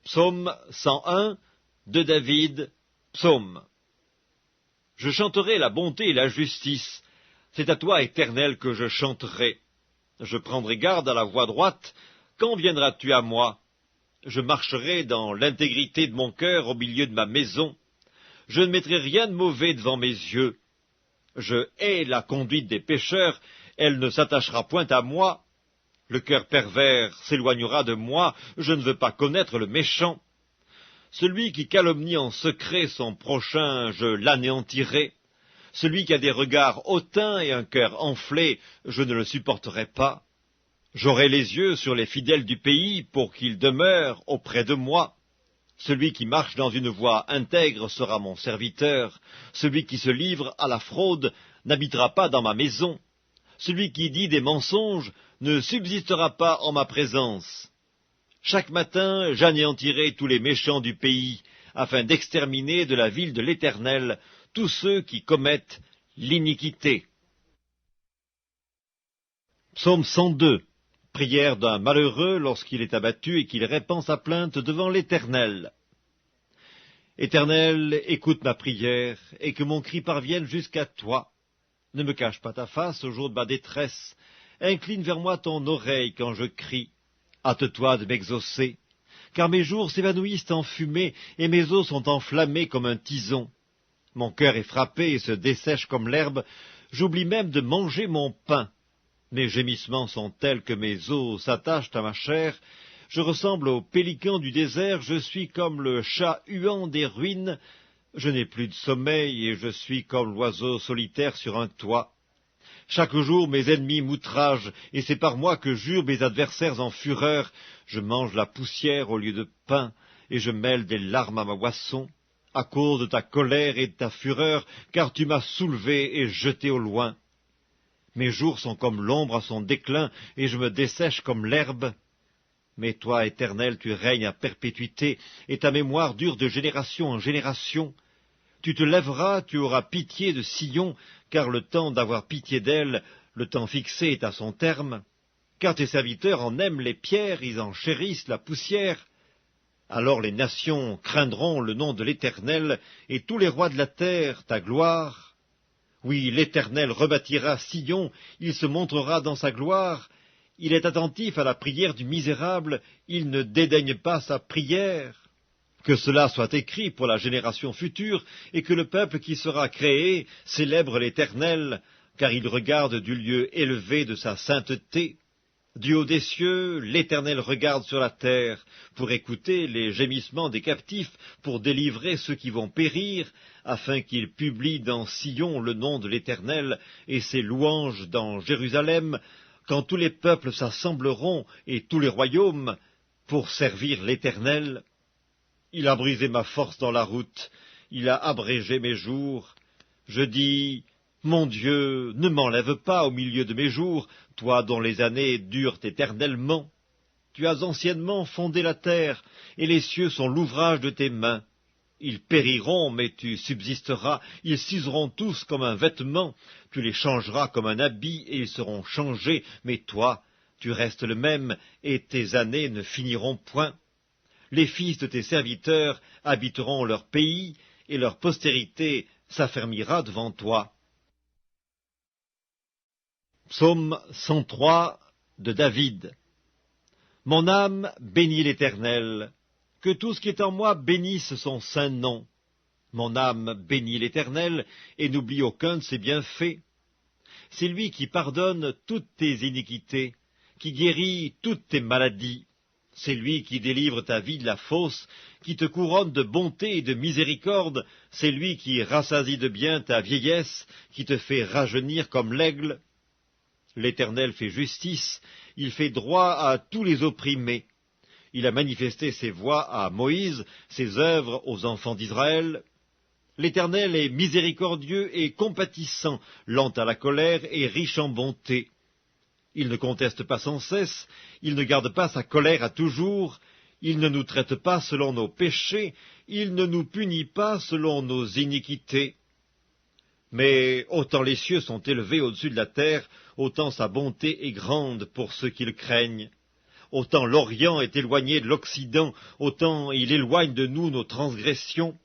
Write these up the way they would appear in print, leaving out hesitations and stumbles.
Psaume 101 de David, Psaume. Je chanterai la bonté et la justice. C'est à toi, Éternel, que je chanterai. Je prendrai garde à la voie droite. Quand viendras-tu à moi? Je marcherai dans l'intégrité de mon cœur au milieu de ma maison. Je ne mettrai rien de mauvais devant mes yeux. Je hais la conduite des pécheurs. Elle ne s'attachera point à moi. Le cœur pervers s'éloignera de moi. Je ne veux pas connaître le méchant. Celui qui calomnie en secret son prochain, je l'anéantirai. Celui qui a des regards hautains et un cœur enflé, je ne le supporterai pas. J'aurai les yeux sur les fidèles du pays pour qu'ils demeurent auprès de moi. Celui qui marche dans une voie intègre sera mon serviteur. Celui qui se livre à la fraude n'habitera pas dans ma maison. Celui qui dit des mensonges ne subsistera pas en ma présence. Chaque matin, j'anéantirai tous les méchants du pays, afin d'exterminer de la ville de l'Éternel tous ceux qui commettent l'iniquité. Psaume 102. Prière d'un malheureux lorsqu'il est abattu et qu'il répand sa plainte devant l'Éternel. Éternel, écoute ma prière, et que mon cri parvienne jusqu'à toi. Ne me cache pas ta face au jour de ma détresse. Incline vers moi ton oreille quand je crie. Hâte-toi de m'exaucer, car mes jours s'évanouissent en fumée, et mes os sont enflammés comme un tison. Mon cœur est frappé et se dessèche comme l'herbe, j'oublie même de manger mon pain. Mes gémissements sont tels que mes os s'attachent à ma chair, je ressemble au pélican du désert, je suis comme le chat huant des ruines, je n'ai plus de sommeil et je suis comme l'oiseau solitaire sur un toit. Chaque jour mes ennemis m'outragent, et c'est par moi que jurent mes adversaires en fureur. Je mange la poussière au lieu de pain, et je mêle des larmes à ma boisson, à cause de ta colère et de ta fureur, car tu m'as soulevé et jeté au loin. Mes jours sont comme l'ombre à son déclin, et je me dessèche comme l'herbe. Mais toi, Éternel, tu règnes à perpétuité, et ta mémoire dure de génération en génération. Tu te lèveras, tu auras pitié de Sion, car le temps d'avoir pitié d'elle, le temps fixé est à son terme. Car tes serviteurs en aiment les pierres, ils en chérissent la poussière. Alors les nations craindront le nom de l'Éternel, et tous les rois de la terre ta gloire. Oui, l'Éternel rebâtira Sion, il se montrera dans sa gloire. Il est attentif à la prière du misérable, il ne dédaigne pas sa prière. Que cela soit écrit pour la génération future, et que le peuple qui sera créé célèbre l'Éternel, car il regarde du lieu élevé de sa sainteté. Du haut des cieux, l'Éternel regarde sur la terre, pour écouter les gémissements des captifs, pour délivrer ceux qui vont périr, afin qu'il publie dans Sion le nom de l'Éternel, et ses louanges dans Jérusalem, quand tous les peuples s'assembleront, et tous les royaumes, pour servir l'Éternel. Il a brisé ma force dans la route, il a abrégé mes jours. Je dis, mon Dieu, ne m'enlève pas au milieu de mes jours, toi dont les années durent éternellement. Tu as anciennement fondé la terre, et les cieux sont l'ouvrage de tes mains. Ils périront, mais tu subsisteras, ils s'useront tous comme un vêtement, tu les changeras comme un habit, et ils seront changés, mais toi, tu restes le même, et tes années ne finiront point. Les fils de tes serviteurs habiteront leur pays, et leur postérité s'affermira devant toi. Psaume 103 de David. Mon âme bénit l'Éternel, que tout ce qui est en moi bénisse son saint nom. Mon âme bénit l'Éternel, et n'oublie aucun de ses bienfaits. C'est lui qui pardonne toutes tes iniquités, qui guérit toutes tes maladies. C'est lui qui délivre ta vie de la fosse, qui te couronne de bonté et de miséricorde. C'est lui qui rassasie de bien ta vieillesse, qui te fait rajeunir comme l'aigle. L'Éternel fait justice, il fait droit à tous les opprimés. Il a manifesté ses voies à Moïse, ses œuvres aux enfants d'Israël. L'Éternel est miséricordieux et compatissant, lent à la colère et riche en bonté. Il ne conteste pas sans cesse, il ne garde pas sa colère à toujours, il ne nous traite pas selon nos péchés, il ne nous punit pas selon nos iniquités. Mais autant les cieux sont élevés au-dessus de la terre, autant sa bonté est grande pour ceux qui le craignent. autant l'Orient est éloigné de l'Occident, autant il éloigne de nous nos transgressions.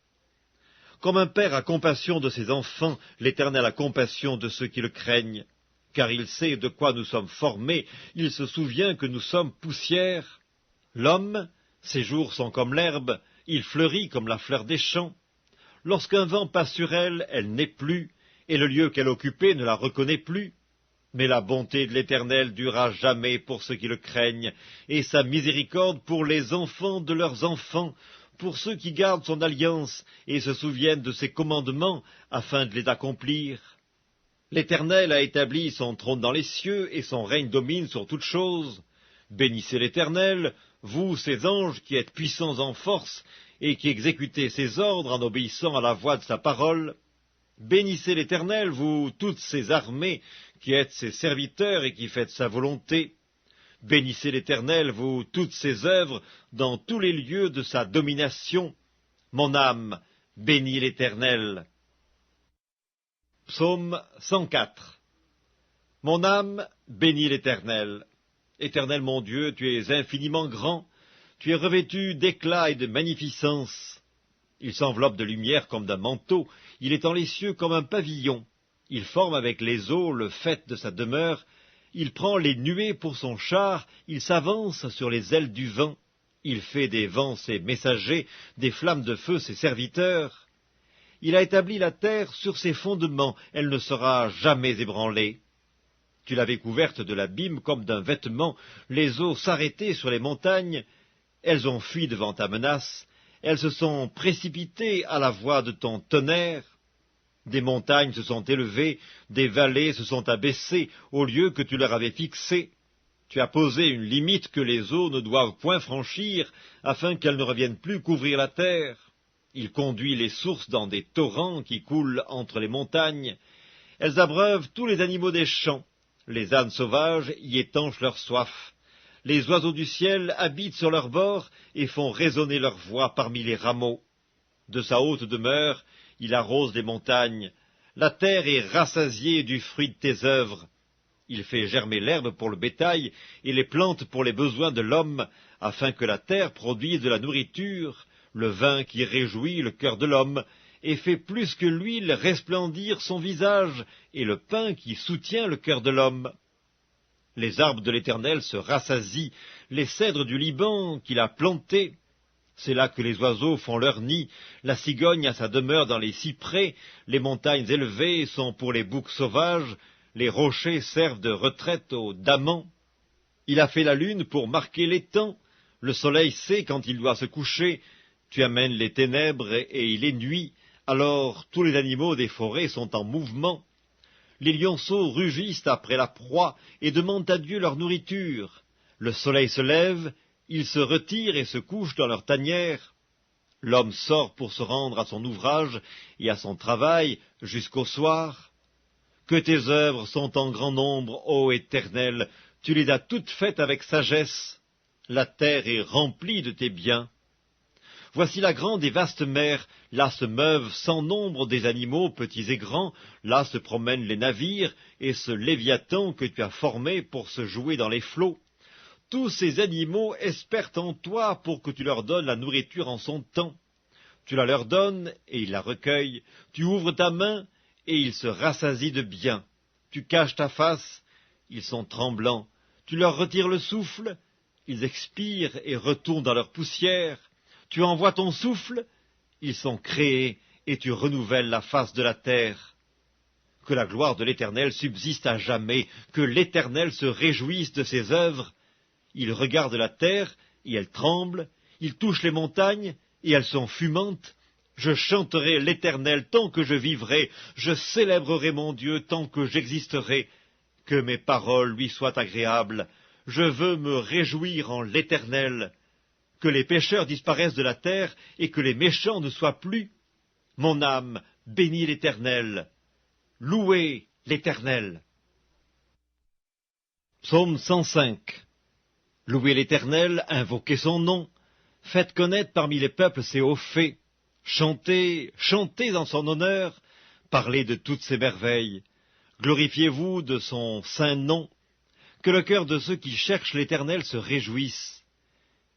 Comme un père a compassion de ses enfants, l'Éternel a compassion de ceux qui le craignent. Car il sait de quoi nous sommes formés, il se souvient que nous sommes poussière. L'homme, ses jours sont comme l'herbe, il fleurit comme la fleur des champs. Lorsqu'un vent passe sur elle, elle n'est plus, et le lieu qu'elle occupait ne la reconnaît plus. Mais la bonté de l'Éternel durera jamais pour ceux qui le craignent, et sa miséricorde pour les enfants de leurs enfants, pour ceux qui gardent son alliance et se souviennent de ses commandements afin de les accomplir. L'Éternel a établi son trône dans les cieux, et son règne domine sur toutes choses. Bénissez l'Éternel, vous, ses anges, qui êtes puissants en force, et qui exécutez ses ordres en obéissant à la voix de sa parole. Bénissez l'Éternel, vous, toutes ses armées, qui êtes ses serviteurs et qui faites sa volonté. Bénissez l'Éternel, vous, toutes ses œuvres, dans tous les lieux de sa domination. Mon âme, bénis l'Éternel. Psaume 104. Mon âme, bénis l'Éternel. Éternel mon Dieu, tu es infiniment grand, tu es revêtu d'éclat et de magnificence. Il s'enveloppe de lumière comme d'un manteau, il étend les cieux comme un pavillon. Il forme avec les eaux le faîte de sa demeure, il prend les nuées pour son char, il s'avance sur les ailes du vent. Il fait des vents ses messagers, des flammes de feu ses serviteurs. Il a établi la terre sur ses fondements, elle ne sera jamais ébranlée. Tu l'avais couverte de l'abîme comme d'un vêtement, les eaux s'arrêtaient sur les montagnes, elles ont fui devant ta menace, elles se sont précipitées à la voix de ton tonnerre. Des montagnes se sont élevées, des vallées se sont abaissées au lieu que tu leur avais fixé. Tu as posé une limite que les eaux ne doivent point franchir, afin qu'elles ne reviennent plus couvrir la terre. Il conduit les sources dans des torrents qui coulent entre les montagnes. Elles abreuvent tous les animaux des champs. Les ânes sauvages y étanchent leur soif. Les oiseaux du ciel habitent sur leurs bords et font résonner leur voix parmi les rameaux. De sa haute demeure, il arrose les montagnes. La terre est rassasiée du fruit de tes œuvres. Il fait germer l'herbe pour le bétail et les plantes pour les besoins de l'homme, afin que la terre produise de la nourriture, le vin qui réjouit le cœur de l'homme, et fait plus que l'huile resplendir son visage, et le pain qui soutient le cœur de l'homme. Les arbres de l'Éternel se rassasient, les cèdres du Liban qu'il a plantés. C'est là que les oiseaux font leur nid, la cigogne a sa demeure dans les cyprès, les montagnes élevées sont pour les boucs sauvages, les rochers servent de retraite aux damans. Il a fait la lune pour marquer les temps, le soleil sait quand il doit se coucher, tu amènes les ténèbres et il est nuit, alors tous les animaux des forêts sont en mouvement. Les lionceaux rugissent après la proie et demandent à Dieu leur nourriture. Le soleil se lève, ils se retirent et se couchent dans leur tanière. L'homme sort pour se rendre à son ouvrage et à son travail jusqu'au soir. Que tes œuvres sont en grand nombre, ô Éternel, tu les as toutes faites avec sagesse. La terre est remplie de tes biens. Voici la grande et vaste mer, là se meuvent sans nombre des animaux, petits et grands, là se promènent les navires, et ce léviathan que tu as formé pour se jouer dans les flots. Tous ces animaux espèrent en toi pour que tu leur donnes la nourriture en son temps. Tu la leur donnes, et ils la recueillent, tu ouvres ta main, et ils se rassasient de bien. Tu caches ta face, ils sont tremblants, tu leur retires le souffle, ils expirent et retournent dans leur poussière. Tu envoies ton souffle, ils sont créés, et tu renouvelles la face de la terre. Que la gloire de l'Éternel subsiste à jamais, que l'Éternel se réjouisse de ses œuvres. Il regarde la terre, et elle tremble, il touche les montagnes, et elles sont fumantes. Je chanterai l'Éternel tant que je vivrai, je célébrerai mon Dieu tant que j'existerai. Que mes paroles lui soient agréables, je veux me réjouir en l'Éternel. Que les pécheurs disparaissent de la terre et que les méchants ne soient plus. Mon âme bénit l'Éternel. Louez l'Éternel. Psaume 105. Louez l'Éternel, invoquez son nom. Faites connaître parmi les peuples ses hauts faits. Chantez, chantez en son honneur. Parlez de toutes ses merveilles. Glorifiez-vous de son saint nom. que le cœur de ceux qui cherchent l'Éternel se réjouisse.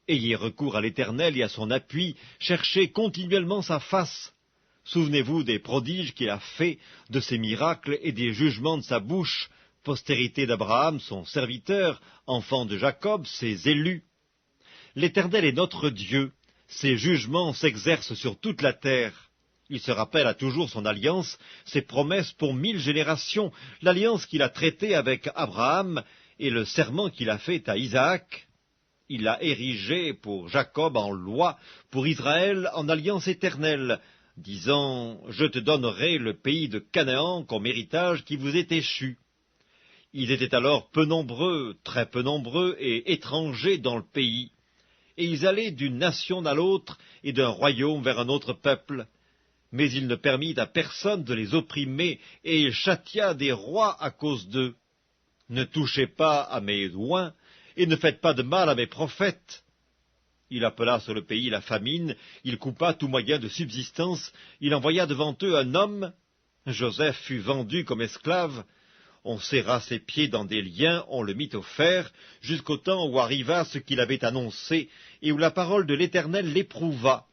Ayez recours à l'Éternel et à son appui, cherchez continuellement sa face. Souvenez-vous des prodiges qu'il a faits, de ses miracles et des jugements de sa bouche, postérité d'Abraham, son serviteur, enfant de Jacob, ses élus. L'Éternel est notre Dieu, ses jugements s'exercent sur toute la terre. Il se rappelle à toujours son alliance, ses promesses pour 1000 générations, l'alliance qu'il a traitée avec Abraham et le serment qu'il a fait à Isaac. Il l'a érigé pour Jacob en loi, pour Israël en alliance éternelle, disant « Je te donnerai le pays de Canaan comme héritage qui vous est échu ». Ils étaient alors peu nombreux, très peu nombreux et étrangers dans le pays, et ils allaient d'une nation à l'autre et d'un royaume vers un autre peuple. Mais il ne permit à personne de les opprimer, et il châtia des rois à cause d'eux. Ne touchez pas à mes oins, et ne faites pas de mal à mes prophètes. Il appela sur le pays la famine, il coupa tout moyen de subsistance, il envoya devant eux un homme. Joseph fut vendu comme esclave. On serra ses pieds dans des liens, on le mit au fer, jusqu'au temps où arriva ce qu'il avait annoncé, et où la parole de l'Éternel l'éprouva.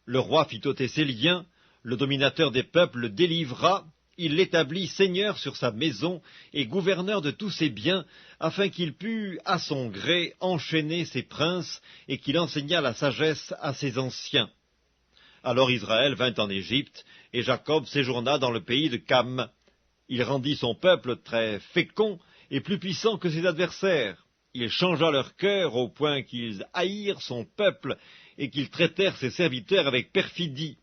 Le roi fit ôter ses liens, le dominateur des peuples le délivra, il l'établit seigneur sur sa maison et gouverneur de tous ses biens, afin qu'il pût, à son gré, enchaîner ses princes, et qu'il enseignât la sagesse à ses anciens. Alors Israël vint en Égypte, et Jacob séjourna dans le pays de Cam. Il rendit son peuple très fécond et plus puissant que ses adversaires. Il changea leur cœur au point qu'ils haïrent son peuple et qu'ils traitèrent ses serviteurs avec perfidie.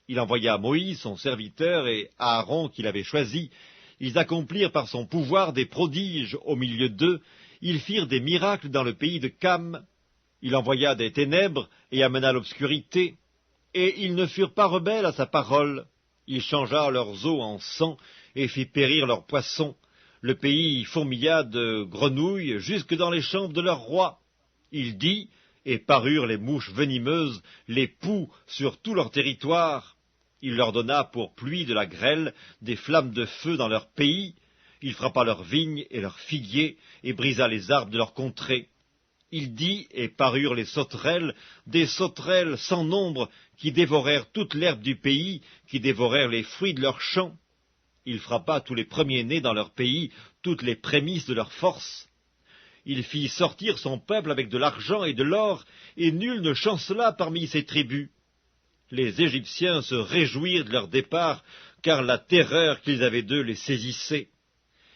Il envoya Moïse, son serviteur, et Aaron, qu'il avait choisi. Ils accomplirent par son pouvoir des prodiges au milieu d'eux. Ils firent des miracles dans le pays de Cam. Il envoya des ténèbres et amena l'obscurité. Et ils ne furent pas rebelles à sa parole. Il changea leurs eaux en sang et fit périr leurs poissons. Le pays fourmilla de grenouilles jusque dans les chambres de leur roi. Il dit, et parurent les mouches venimeuses, les poux sur tout leur territoire. Il leur donna pour pluie de la grêle, des flammes de feu dans leur pays. Il frappa leurs vignes et leurs figuiers, et brisa les arbres de leur contrée. Il dit, et parurent les sauterelles, des sauterelles sans nombre, qui dévorèrent toute l'herbe du pays, qui dévorèrent les fruits de leurs champs. Il frappa tous les premiers-nés dans leur pays, toutes les prémices de leur force. Il fit sortir son peuple avec de l'argent et de l'or, et nul ne chancela parmi ses tribus. Les Égyptiens se réjouirent de leur départ, car la terreur qu'ils avaient d'eux les saisissait.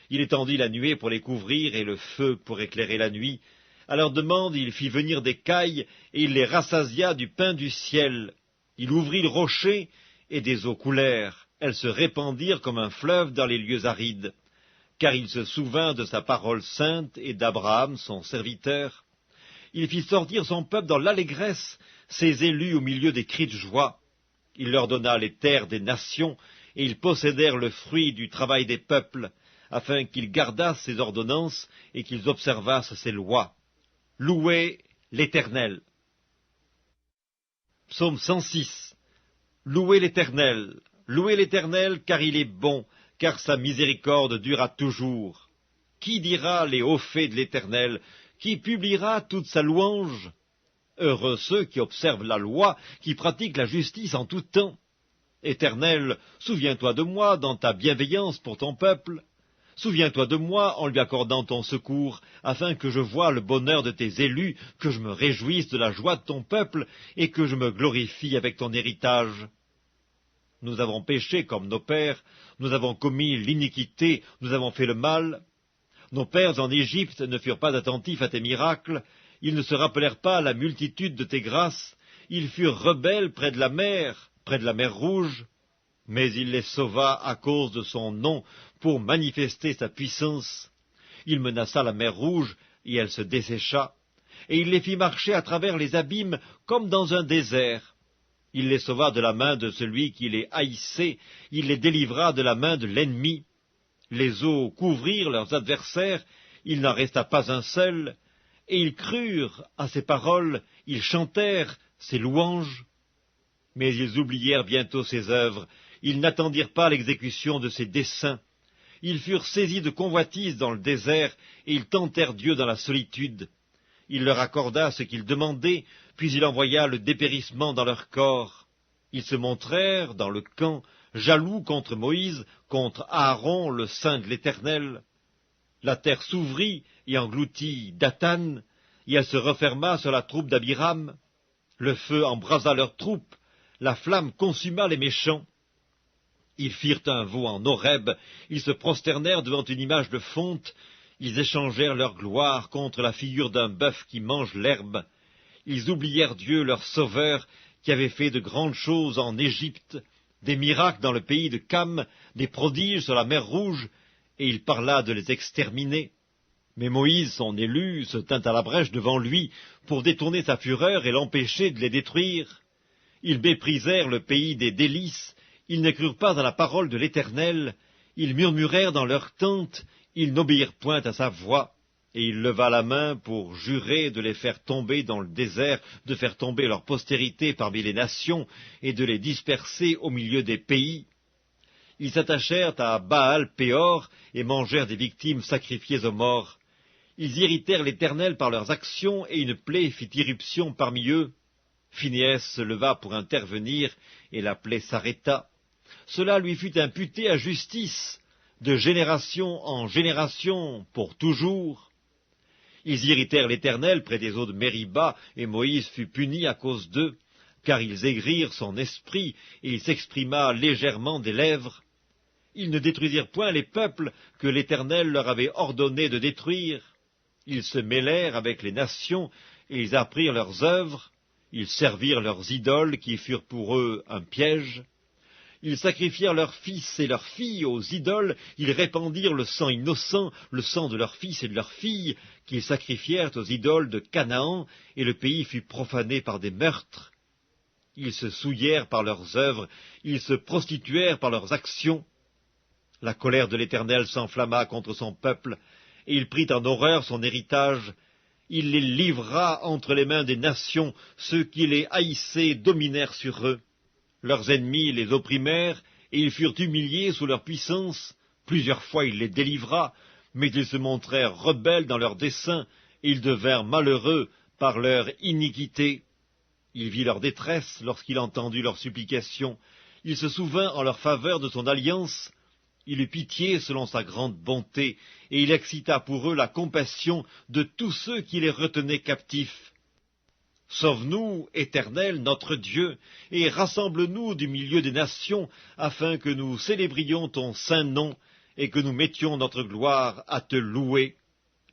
Il étendit la nuée pour les couvrir et le feu pour éclairer la nuit. À leur demande, il fit venir des cailles, et il les rassasia du pain du ciel. Il ouvrit le rocher, et des eaux coulèrent. Elles se répandirent comme un fleuve dans les lieux arides. Car il se souvint de sa parole sainte et d'Abraham, son serviteur. Il fit sortir son peuple dans l'allégresse, ses élus au milieu des cris de joie. Il leur donna les terres des nations, et ils possédèrent le fruit du travail des peuples, afin qu'ils gardassent ses ordonnances et qu'ils observassent ses lois. Louez l'Éternel. Psaume 106. Louez l'Éternel, car il est bon, car sa miséricorde durera toujours. Qui dira les hauts faits de l'Éternel? Qui publiera toute sa louange? Heureux ceux qui observent la loi, qui pratiquent la justice en tout temps. Éternel, souviens-toi de moi dans ta bienveillance pour ton peuple. Souviens-toi de moi en lui accordant ton secours, afin que je voie le bonheur de tes élus, que je me réjouisse de la joie de ton peuple, et que je me glorifie avec ton héritage. Nous avons péché comme nos pères, nous avons commis l'iniquité, nous avons fait le mal. Nos pères en Égypte ne furent pas attentifs à tes miracles, ils ne se rappelèrent pas la multitude de tes grâces, ils furent rebelles près de la mer Rouge, mais il les sauva à cause de son nom, pour manifester sa puissance. Il menaça la mer Rouge, et elle se dessécha, et il les fit marcher à travers les abîmes comme dans un désert. Il les sauva de la main de celui qui les haïssait, il les délivra de la main de l'ennemi. Les eaux couvrirent leurs adversaires, il n'en resta pas un seul, et ils crurent à ses paroles, ils chantèrent ses louanges. Mais ils oublièrent bientôt ses œuvres, ils n'attendirent pas l'exécution de ses desseins. Ils furent saisis de convoitise dans le désert, et ils tentèrent Dieu dans la solitude. Il leur accorda ce qu'ils demandaient, puis il envoya le dépérissement dans leur corps. Ils se montrèrent, dans le camp, jaloux contre Moïse, contre Aaron, le saint de l'Éternel. La terre s'ouvrit et engloutit Dathan, et elle se referma sur la troupe d'Abiram. Le feu embrasa leurs troupes, la flamme consuma les méchants. Ils firent un veau en Horeb, ils se prosternèrent devant une image de fonte, ils échangèrent leur gloire contre la figure d'un bœuf qui mange l'herbe. Ils oublièrent Dieu, leur sauveur, qui avait fait de grandes choses en Égypte, des miracles dans le pays de Cam, des prodiges sur la mer Rouge, et il parla de les exterminer. Mais Moïse, son élu, se tint à la brèche devant lui pour détourner sa fureur et l'empêcher de les détruire. Ils méprisèrent le pays des délices, ils ne crurent pas à la parole de l'Éternel, ils murmurèrent dans leurs tentes, ils n'obéirent point à sa voix. Et il leva la main pour jurer de les faire tomber dans le désert, de faire tomber leur postérité parmi les nations, et de les disperser au milieu des pays. Ils s'attachèrent à Baal-Péor et mangèrent des victimes sacrifiées aux morts. Ils irritèrent l'Éternel par leurs actions, et une plaie fit irruption parmi eux. Phinéas se leva pour intervenir, et la plaie s'arrêta. Cela lui fut imputé à justice, de génération en génération, pour toujours. Ils irritèrent l'Éternel près des eaux de Mériba, et Moïse fut puni à cause d'eux, car ils aigrirent son esprit, et il s'exprima légèrement des lèvres. Ils ne détruisirent point les peuples que l'Éternel leur avait ordonné de détruire. Ils se mêlèrent avec les nations, et ils apprirent leurs œuvres. Ils servirent leurs idoles, qui furent pour eux un piège. Ils sacrifièrent leurs fils et leurs filles aux idoles, ils répandirent le sang innocent, le sang de leurs fils et de leurs filles, qu'ils sacrifièrent aux idoles de Canaan, et le pays fut profané par des meurtres. Ils se souillèrent par leurs œuvres, ils se prostituèrent par leurs actions. La colère de l'Éternel s'enflamma contre son peuple, et il prit en horreur son héritage. Il les livra entre les mains des nations, ceux qui les haïssaient dominèrent sur eux. Leurs ennemis les opprimèrent, et ils furent humiliés sous leur puissance. Plusieurs fois il les délivra, mais ils se montrèrent rebelles dans leurs desseins, et ils devinrent malheureux par leur iniquité. Il vit leur détresse lorsqu'il entendit leurs supplications. Il se souvint en leur faveur de son alliance. Il eut pitié selon sa grande bonté, et il excita pour eux la compassion de tous ceux qui les retenaient captifs. Sauve-nous, Éternel, notre Dieu, et rassemble-nous du milieu des nations, afin que nous célébrions ton saint nom, et que nous mettions notre gloire à te louer.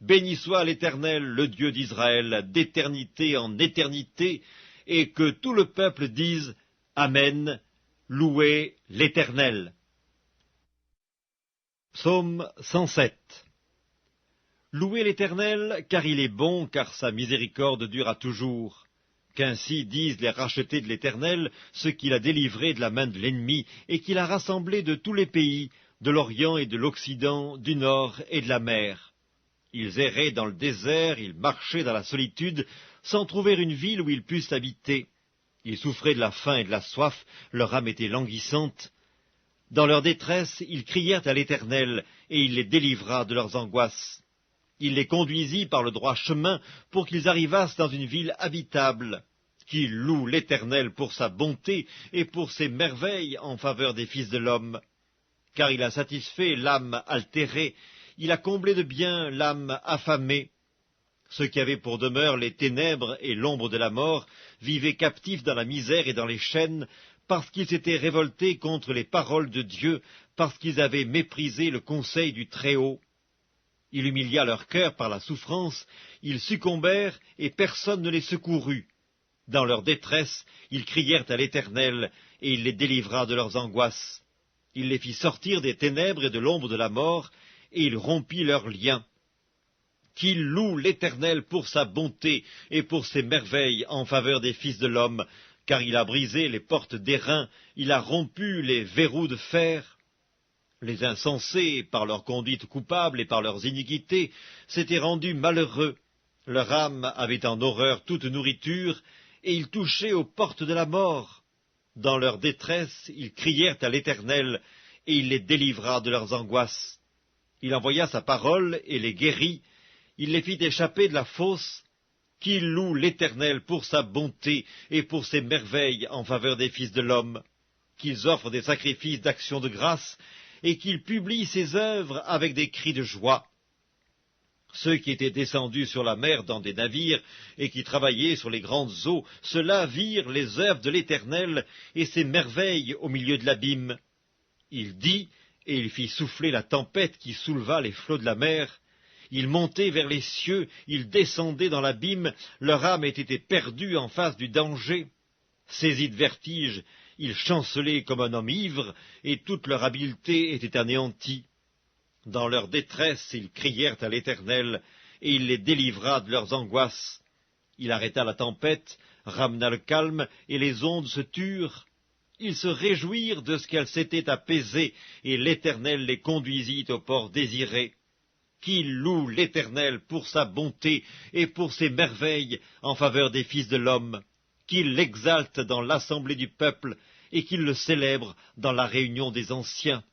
Béni soit l'Éternel, le Dieu d'Israël, d'éternité en éternité, et que tout le peuple dise Amen, louez l'Éternel. Psaume 107. Louez l'Éternel, car il est bon, car sa miséricorde dure toujours. Qu'ainsi disent les rachetés de l'Éternel, ceux qu'il a délivrés de la main de l'ennemi, et qu'il a rassemblés de tous les pays, de l'Orient et de l'Occident, du Nord et de la mer. Ils erraient dans le désert, ils marchaient dans la solitude, sans trouver une ville où ils pussent habiter. Ils souffraient de la faim et de la soif, leur âme était languissante. Dans leur détresse, ils crièrent à l'Éternel, et il les délivra de leurs angoisses. Il les conduisit par le droit chemin pour qu'ils arrivassent dans une ville habitable. Qu'ils louent l'Éternel pour sa bonté et pour ses merveilles en faveur des fils de l'homme. Car il a satisfait l'âme altérée, il a comblé de bien l'âme affamée. Ceux qui avaient pour demeure les ténèbres et l'ombre de la mort vivaient captifs dans la misère et dans les chaînes, parce qu'ils s'étaient révoltés contre les paroles de Dieu, parce qu'ils avaient méprisé le conseil du Très-Haut. Il humilia leur cœur par la souffrance, ils succombèrent et personne ne les secourut. Dans leur détresse, ils crièrent à l'Éternel, et il les délivra de leurs angoisses. Il les fit sortir des ténèbres et de l'ombre de la mort, et il rompit leurs liens. Qu'ils louent l'Éternel pour sa bonté et pour ses merveilles en faveur des fils de l'homme, car il a brisé les portes d'airain, il a rompu les verrous de fer. Les insensés, par leur conduite coupable et par leurs iniquités, s'étaient rendus malheureux. Leur âme avait en horreur toute nourriture, et ils touchaient aux portes de la mort. Dans leur détresse, ils crièrent à l'Éternel, et il les délivra de leurs angoisses. Il envoya sa parole et les guérit, il les fit échapper de la fosse. Qu'ils louent l'Éternel pour sa bonté et pour ses merveilles en faveur des fils de l'homme, qu'ils offrent des sacrifices d'action de grâce et qu'ils publient ses œuvres avec des cris de joie. Ceux qui étaient descendus sur la mer dans des navires et qui travaillaient sur les grandes eaux, ceux-là virent les œuvres de l'Éternel et ses merveilles au milieu de l'abîme. Il dit, et il fit souffler la tempête qui souleva les flots de la mer. Ils montaient vers les cieux, ils descendaient dans l'abîme, leur âme était perdue en face du danger. Saisis de vertige, ils chancelaient comme un homme ivre, et toute leur habileté était anéantie. Dans leur détresse, ils crièrent à l'Éternel, et il les délivra de leurs angoisses. Il arrêta la tempête, ramena le calme, et les ondes se turent. Ils se réjouirent de ce qu'elles s'étaient apaisées, et l'Éternel les conduisit au port désiré. Qu'il loue l'Éternel pour sa bonté et pour ses merveilles en faveur des fils de l'homme, qu'il l'exalte dans l'assemblée du peuple et qu'il le célèbre dans la réunion des anciens.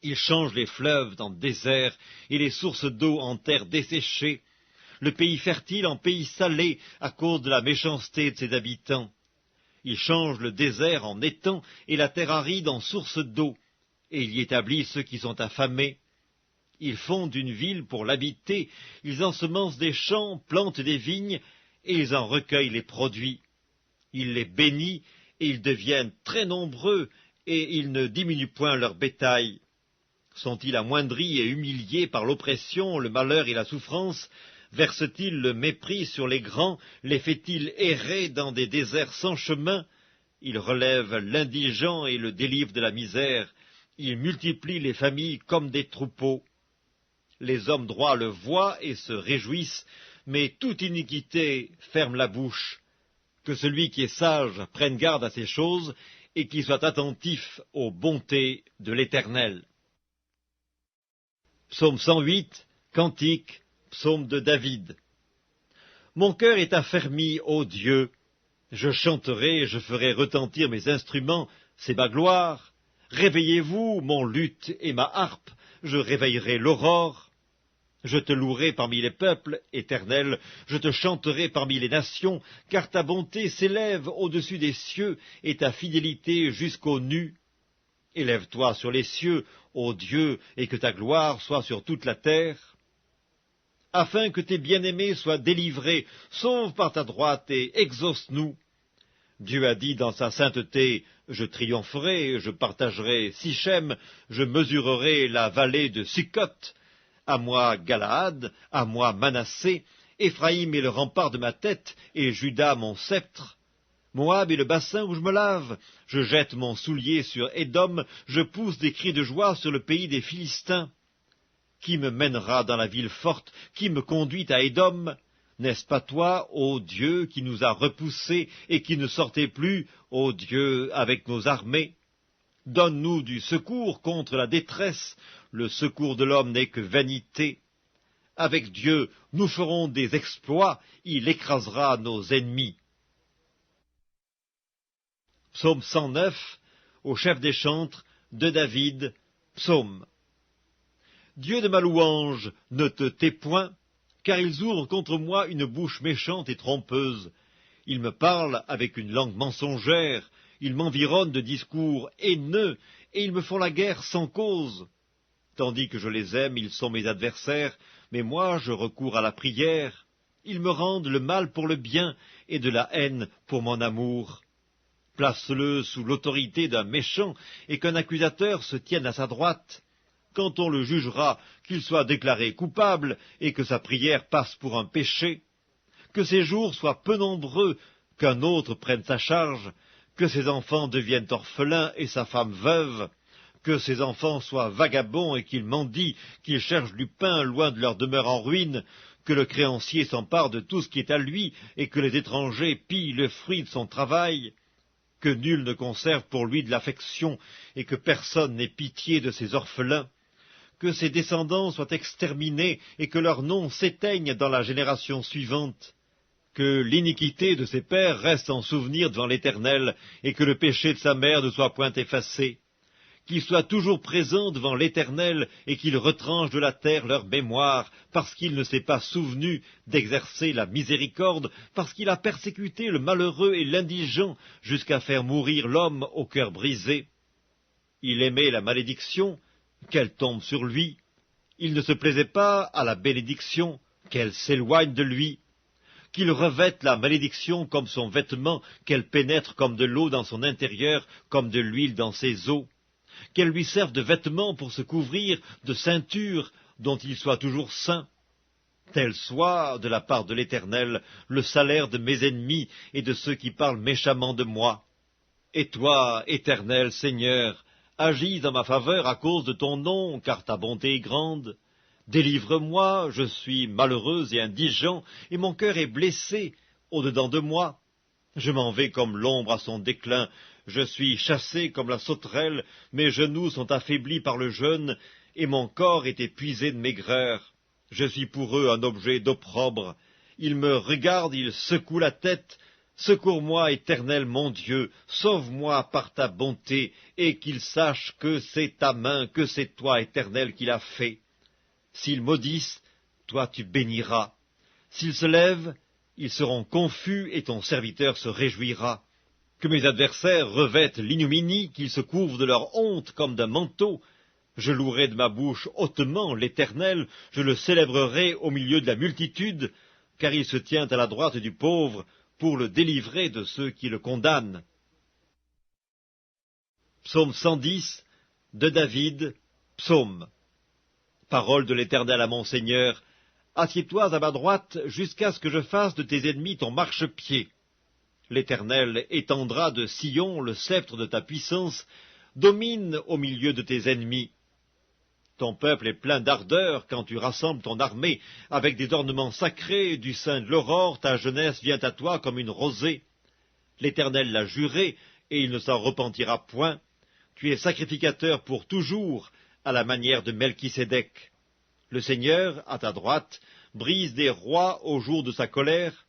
Il change les fleuves en désert et les sources d'eau en terre desséchée, le pays fertile en pays salé à cause de la méchanceté de ses habitants. Il change le désert en étang et la terre aride en source d'eau, et il y établit ceux qui sont affamés. Ils fondent une ville pour l'habiter, ils ensemencent des champs, plantent des vignes, et ils en recueillent les produits. Il les bénit, et ils deviennent très nombreux, et ils ne diminuent point leur bétail. Sont-ils amoindris et humiliés par l'oppression, le malheur et la souffrance? Verse-t-il le mépris sur les grands? Les fait-il errer dans des déserts sans chemin? Il relève l'indigent et le délivre de la misère. Il multiplie les familles comme des troupeaux. Les hommes droits le voient et se réjouissent, mais toute iniquité ferme la bouche. Que celui qui est sage prenne garde à ces choses et qu'il soit attentif aux bontés de l'Éternel. Psaume 108, Cantique, psaume de David. Mon cœur est affermi, ô Dieu. Je chanterai, je ferai retentir mes instruments, c'est ma gloire. Réveillez-vous, mon luth et ma harpe, je réveillerai l'aurore. Je te louerai parmi les peuples, Éternel, je te chanterai parmi les nations, car ta bonté s'élève au-dessus des cieux et ta fidélité jusqu'aux nues. Élève-toi sur les cieux, ô Dieu, et que ta gloire soit sur toute la terre. Afin que tes bien-aimés soient délivrés, sauve par ta droite et exauce-nous. Dieu a dit dans sa sainteté, je triompherai, je partagerai Sichem, je mesurerai la vallée de Sukkot. À moi Galaad, à moi Manassé, Éphraïm est le rempart de ma tête, et Juda mon sceptre. Moab est le bassin où je me lave, je jette mon soulier sur Édom, je pousse des cris de joie sur le pays des Philistins. Qui me mènera dans la ville forte, qui me conduit à Édom? N'est-ce pas toi, ô Dieu, qui nous a repoussés et qui ne sortait plus, ô Dieu, avec nos armées? Donne-nous du secours contre la détresse, le secours de l'homme n'est que vanité. Avec Dieu, nous ferons des exploits, il écrasera nos ennemis. Psaume 109, au chef des chantres, de David, psaume. Dieu de ma louange, ne te tais point, car ils ouvrent contre moi une bouche méchante et trompeuse. Ils me parlent avec une langue mensongère, ils m'environnent de discours haineux, et ils me font la guerre sans cause. Tandis que je les aime, ils sont mes adversaires, mais moi je recours à la prière. Ils me rendent le mal pour le bien, et de la haine pour mon amour. Place-le sous l'autorité d'un méchant, et qu'un accusateur se tienne à sa droite. Quand on le jugera, qu'il soit déclaré coupable, et que sa prière passe pour un péché. Que ses jours soient peu nombreux, qu'un autre prenne sa charge, que ses enfants deviennent orphelins et sa femme veuve, que ses enfants soient vagabonds et qu'ils mendient, qu'ils cherchent du pain loin de leur demeure en ruine, que le créancier s'empare de tout ce qui est à lui, et que les étrangers pillent le fruit de son travail, que nul ne conserve pour lui de l'affection, et que personne n'ait pitié de ses orphelins, que ses descendants soient exterminés, et que leurs noms s'éteignent dans la génération suivante, que l'iniquité de ses pères reste en souvenir devant l'Éternel, et que le péché de sa mère ne soit point effacé, qu'ils soient toujours présents devant l'Éternel et qu'ils retranchent de la terre leur mémoire, parce qu'il ne s'est pas souvenu d'exercer la miséricorde, parce qu'il a persécuté le malheureux et l'indigent jusqu'à faire mourir l'homme au cœur brisé. Il aimait la malédiction, qu'elle tombe sur lui. Il ne se plaisait pas à la bénédiction, qu'elle s'éloigne de lui. Qu'il revête la malédiction comme son vêtement, qu'elle pénètre comme de l'eau dans son intérieur, comme de l'huile dans ses os. Qu'elle lui serve de vêtement pour se couvrir, de ceinture dont il soit toujours saint. Tel soit, de la part de l'Éternel, le salaire de mes ennemis et de ceux qui parlent méchamment de moi. Et toi, Éternel Seigneur, agis en ma faveur à cause de ton nom, car ta bonté est grande. Délivre-moi, je suis malheureux et indigent, et mon cœur est blessé au-dedans de moi. Je m'en vais comme l'ombre à son déclin, je suis chassé comme la sauterelle, mes genoux sont affaiblis par le jeûne, et mon corps est épuisé de maigreur. Je suis pour eux un objet d'opprobre. Ils me regardent, ils secouent la tête. Secours-moi, Éternel mon Dieu, sauve-moi par ta bonté, et qu'ils sachent que c'est ta main, que c'est toi, Éternel, qui l'as fait. S'ils maudissent, toi tu béniras. S'ils se lèvent, ils seront confus et ton serviteur se réjouira. Que mes adversaires revêtent l'ignominie, qu'ils se couvrent de leur honte comme d'un manteau. Je louerai de ma bouche hautement l'Éternel, je le célébrerai au milieu de la multitude, car il se tient à la droite du pauvre pour le délivrer de ceux qui le condamnent. Psaume 110 de David, psaume. Parole de l'Éternel à mon Seigneur, assieds-toi à ma droite jusqu'à ce que je fasse de tes ennemis ton marchepied. L'Éternel étendra de Sion le sceptre de ta puissance, domine au milieu de tes ennemis. Ton peuple est plein d'ardeur quand tu rassembles ton armée, avec des ornements sacrés du sein de l'aurore, ta jeunesse vient à toi comme une rosée. L'Éternel l'a juré, et il ne s'en repentira point. Tu es sacrificateur pour toujours, à la manière de Melchisédek. Le Seigneur, à ta droite, brise des rois au jour de sa colère.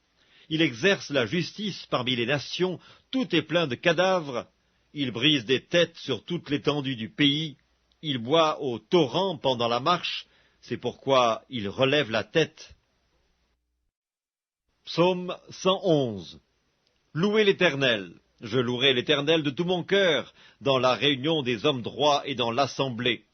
Il exerce la justice parmi les nations, tout est plein de cadavres. Il brise des têtes sur toute l'étendue du pays. Il boit au torrent pendant la marche, c'est pourquoi il relève la tête. Psaume 111. Louez l'Éternel. Je louerai l'Éternel de tout mon cœur, dans la réunion des hommes droits et dans l'assemblée.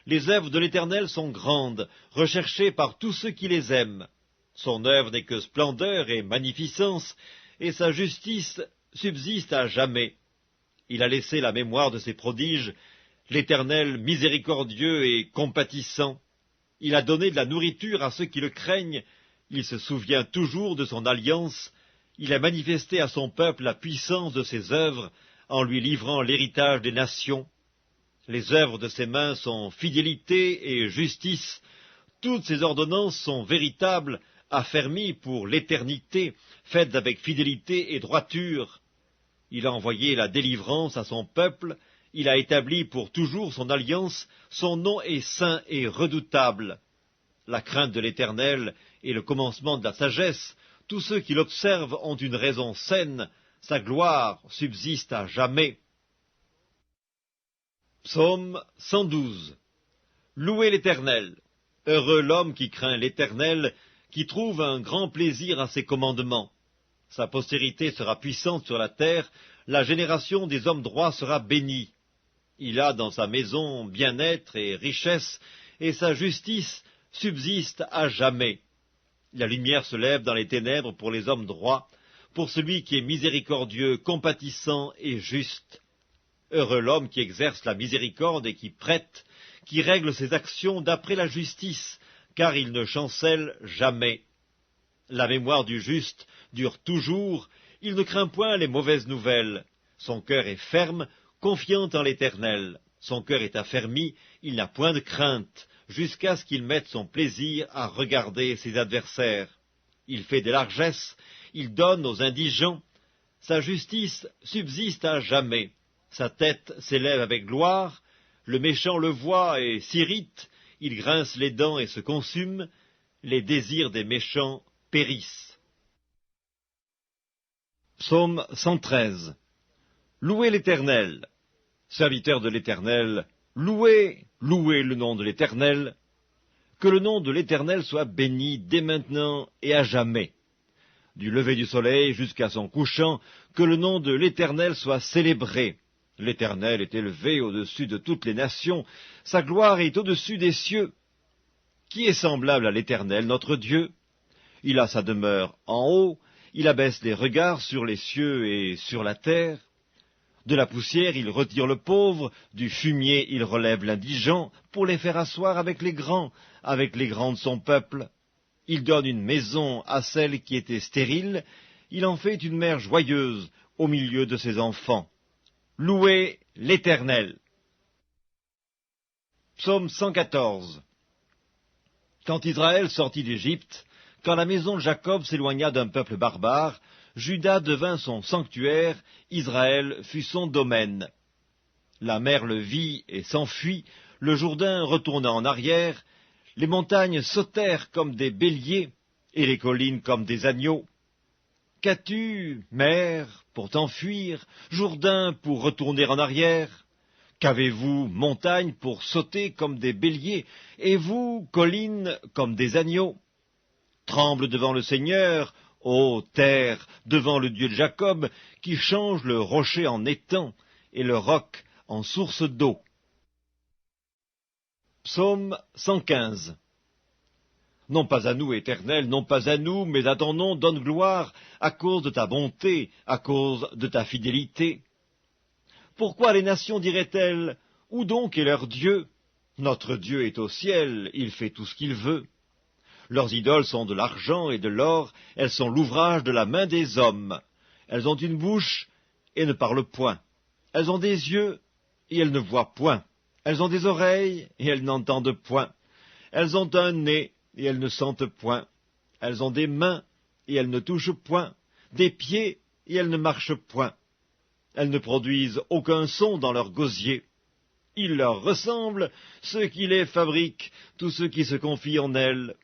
Les œuvres de l'Éternel sont grandes, recherchées par tous ceux qui les aiment. Son œuvre n'est que splendeur et magnificence, et sa justice subsiste à jamais. Il a laissé la mémoire de ses prodiges, l'Éternel miséricordieux et compatissant. Il a donné de la nourriture à ceux qui le craignent, il se souvient toujours de son alliance, il a manifesté à son peuple la puissance de ses œuvres, en lui livrant l'héritage des nations. Les œuvres de ses mains sont fidélité et justice. Toutes ses ordonnances sont véritables, affermies pour l'éternité, faites avec fidélité et droiture. Il a envoyé la délivrance à son peuple, il a établi pour toujours son alliance, son nom est saint et redoutable. La crainte de l'Éternel est le commencement de la sagesse, tous ceux qui l'observent ont une raison saine, sa gloire subsiste à jamais. Psaume 112. Louez l'Éternel. Heureux l'homme qui craint l'Éternel, qui trouve un grand plaisir à ses commandements. Sa postérité sera puissante sur la terre, la génération des hommes droits sera bénie. Il a dans sa maison bien-être et richesse, et sa justice subsiste à jamais. La lumière se lève dans les ténèbres pour les hommes droits, pour celui qui est miséricordieux, compatissant et juste. Heureux l'homme qui exerce la miséricorde et qui prête, qui règle ses actions d'après la justice, car il ne chancelle jamais. La mémoire du juste dure toujours, il ne craint point les mauvaises nouvelles. Son cœur est ferme, confiant en l'Éternel. Son cœur est affermi, il n'a point de crainte, jusqu'à ce qu'il mette son plaisir à regarder ses adversaires. Il fait des largesses, il donne aux indigents. Sa justice subsiste à jamais. Sa tête s'élève avec gloire, le méchant le voit et s'irrite, il grince les dents et se consume, les désirs des méchants périssent. Psaume 113. Louez l'Éternel. Serviteurs de l'Éternel, louez, louez le nom de l'Éternel. Que le nom de l'Éternel soit béni dès maintenant et à jamais. Du lever du soleil jusqu'à son couchant, que le nom de l'Éternel soit célébré. L'Éternel est élevé au-dessus de toutes les nations, sa gloire est au-dessus des cieux. Qui est semblable à l'Éternel, notre Dieu? Il a sa demeure en haut, il abaisse les regards sur les cieux et sur la terre. De la poussière il retire le pauvre, du fumier il relève l'indigent, pour les faire asseoir avec les grands de son peuple. Il donne une maison à celle qui était stérile, il en fait une mère joyeuse au milieu de ses enfants. Louez l'Éternel. Psaume 114. Quand Israël sortit d'Égypte, quand la maison de Jacob s'éloigna d'un peuple barbare, Juda devint son sanctuaire, Israël fut son domaine. La mer le vit et s'enfuit, le Jourdain retourna en arrière, les montagnes sautèrent comme des béliers, et les collines comme des agneaux. Qu'as-tu, mer, pour t'enfuir, Jourdain pour retourner en arrière? Qu'avez-vous, montagne, pour sauter comme des béliers, et vous, collines, comme des agneaux? Tremble devant le Seigneur, ô terre, devant le Dieu de Jacob, qui change le rocher en étang, et le roc en source d'eau. Psaume 115. Non pas à nous, Éternel, non pas à nous, mais à ton nom donne gloire, à cause de ta bonté, à cause de ta fidélité. Pourquoi les nations diraient-elles, où donc est leur Dieu? Notre Dieu est au ciel, il fait tout ce qu'il veut. Leurs idoles sont de l'argent et de l'or, elles sont l'ouvrage de la main des hommes. Elles ont une bouche et ne parlent point. Elles ont des yeux et elles ne voient point. Elles ont des oreilles et elles n'entendent point. Elles ont un nez et elles ne sentent point. Elles ont des mains et elles ne touchent point. Des pieds et elles ne marchent point. Elles ne produisent aucun son dans leur gosier. Ils leur ressemblent, ceux qui les fabriquent, tous ceux qui se confient en elles.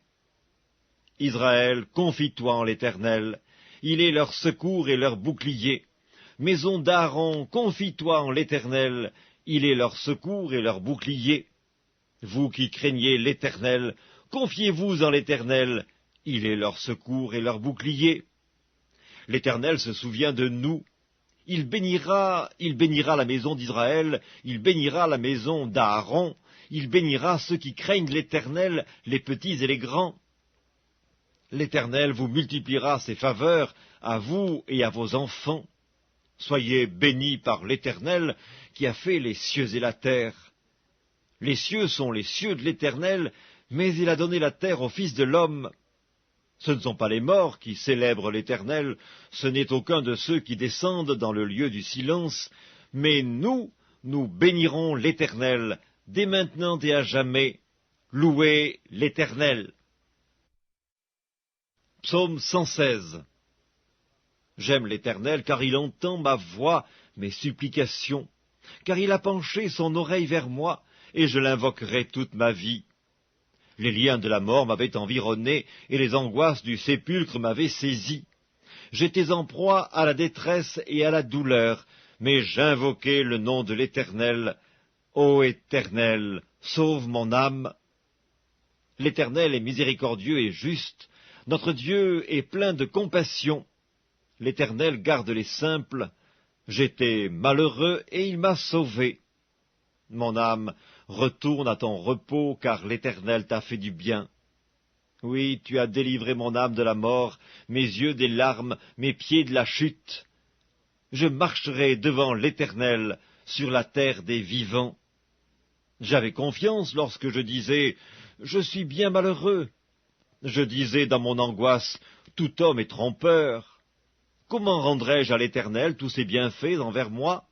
Israël, confie-toi en l'Éternel. Il est leur secours et leur bouclier. Maison d'Aaron, confie-toi en l'Éternel. Il est leur secours et leur bouclier. Vous qui craignez l'Éternel, confiez-vous en l'Éternel. Il est leur secours et leur bouclier. L'Éternel se souvient de nous. Il bénira la maison d'Israël, il bénira la maison d'Aaron, il bénira ceux qui craignent l'Éternel, les petits et les grands. L'Éternel vous multipliera ses faveurs à vous et à vos enfants. Soyez bénis par l'Éternel qui a fait les cieux et la terre. Les cieux sont les cieux de l'Éternel, mais il a donné la terre au Fils de l'homme. Ce ne sont pas les morts qui célèbrent l'Éternel, ce n'est aucun de ceux qui descendent dans le lieu du silence, mais nous bénirons l'Éternel, dès maintenant et à jamais. Louez l'Éternel. Psaume 116. J'aime l'Éternel, car il entend ma voix, mes supplications, car il a penché son oreille vers moi, et je l'invoquerai toute ma vie. Les liens de la mort m'avaient environné, et les angoisses du sépulcre m'avaient saisi. J'étais en proie à la détresse et à la douleur, mais j'invoquai le nom de l'Éternel. Ô Éternel, sauve mon âme. L'Éternel est miséricordieux et juste, notre Dieu est plein de compassion. L'Éternel garde les simples. J'étais malheureux et il m'a sauvé. Mon âme, retourne à ton repos, car l'Éternel t'a fait du bien. Oui, tu as délivré mon âme de la mort, mes yeux des larmes, mes pieds de la chute. Je marcherai devant l'Éternel sur la terre des vivants. J'avais confiance lorsque je disais « Je suis bien malheureux ». Je disais dans mon angoisse « Tout homme est trompeur ». Comment rendrai-je à l'Éternel tous ses bienfaits envers moi?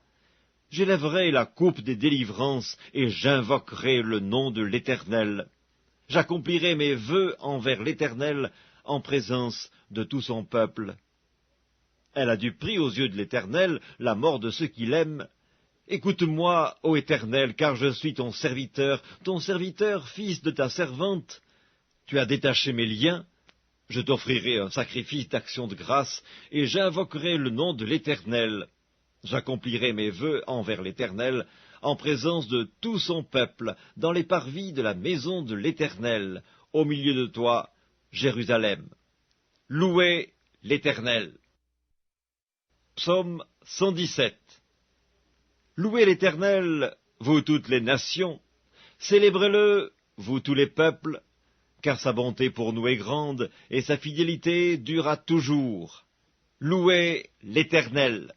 J'élèverai la coupe des délivrances et j'invoquerai le nom de l'Éternel. J'accomplirai mes vœux envers l'Éternel en présence de tout son peuple. Elle a du prix aux yeux de l'Éternel, la mort de ceux qui l'aiment. Écoute-moi, ô Éternel, car je suis ton serviteur, fils de ta servante. Tu as détaché mes liens. Je t'offrirai un sacrifice d'action de grâce, et j'invoquerai le nom de l'Éternel. J'accomplirai mes vœux envers l'Éternel, en présence de tout son peuple, dans les parvis de la maison de l'Éternel, au milieu de toi, Jérusalem. Louez l'Éternel. Psaume 117. Louez l'Éternel, vous toutes les nations, célébrez-le, vous tous les peuples, car sa bonté pour nous est grande, et sa fidélité durera toujours. Louez l'Éternel.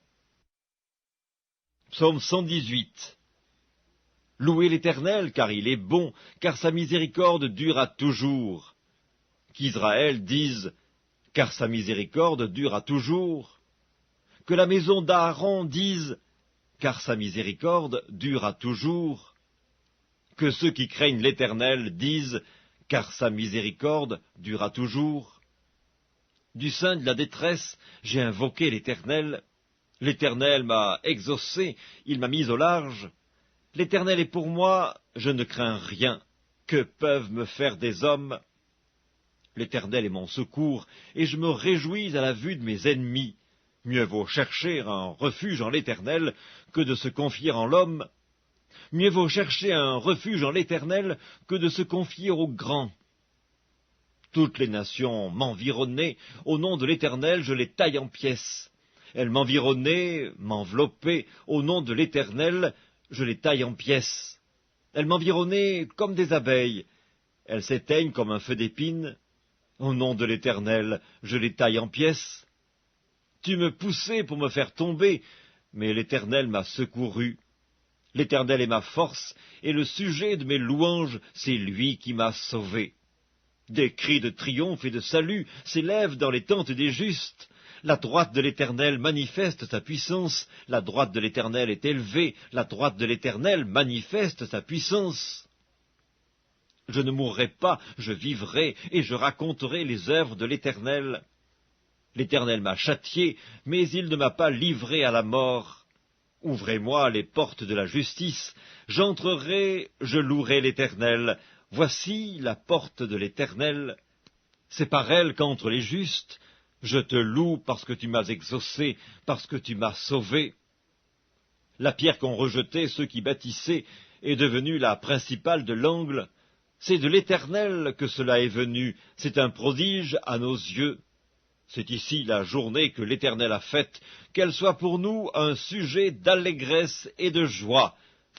Psaume 118. Louez l'Éternel, car il est bon, car sa miséricorde durera toujours. Qu'Israël dise, car sa miséricorde durera toujours. Que la maison d'Aaron dise, car sa miséricorde durera toujours. Que ceux qui craignent l'Éternel disent, car sa miséricorde durera toujours. Du sein de la détresse, j'ai invoqué l'Éternel. L'Éternel m'a exaucé, il m'a mis au large. L'Éternel est pour moi, je ne crains rien. Que peuvent me faire des hommes? L'Éternel est mon secours, et je me réjouis à la vue de mes ennemis. Mieux vaut chercher un refuge en l'Éternel que de se confier en l'homme. Mieux vaut chercher un refuge en l'Éternel que de se confier aux grands. Toutes les nations m'environnaient, au nom de l'Éternel je les taille en pièces. Elles m'environnaient, m'enveloppaient, au nom de l'Éternel je les taille en pièces. Elles m'environnaient comme des abeilles, elles s'éteignent comme un feu d'épine. Au nom de l'Éternel je les taille en pièces. Tu me poussais pour me faire tomber, mais l'Éternel m'a secouru. L'Éternel est ma force, et le sujet de mes louanges, c'est lui qui m'a sauvé. Des cris de triomphe et de salut s'élèvent dans les tentes des justes. La droite de l'Éternel manifeste sa puissance, la droite de l'Éternel est élevée, la droite de l'Éternel manifeste sa puissance. Je ne mourrai pas, je vivrai, et je raconterai les œuvres de l'Éternel. L'Éternel m'a châtié, mais il ne m'a pas livré à la mort. Ouvrez-moi les portes de la justice, j'entrerai, je louerai l'Éternel. Voici la porte de l'Éternel. C'est par elle qu'entrent les justes. Je te loue parce que tu m'as exaucé, parce que tu m'as sauvé. La pierre qu'ont rejetée ceux qui bâtissaient est devenue la principale de l'angle. C'est de l'Éternel que cela est venu, c'est un prodige à nos yeux. C'est ici la journée que l'Éternel a faite, qu'elle soit pour nous un sujet d'allégresse et de joie.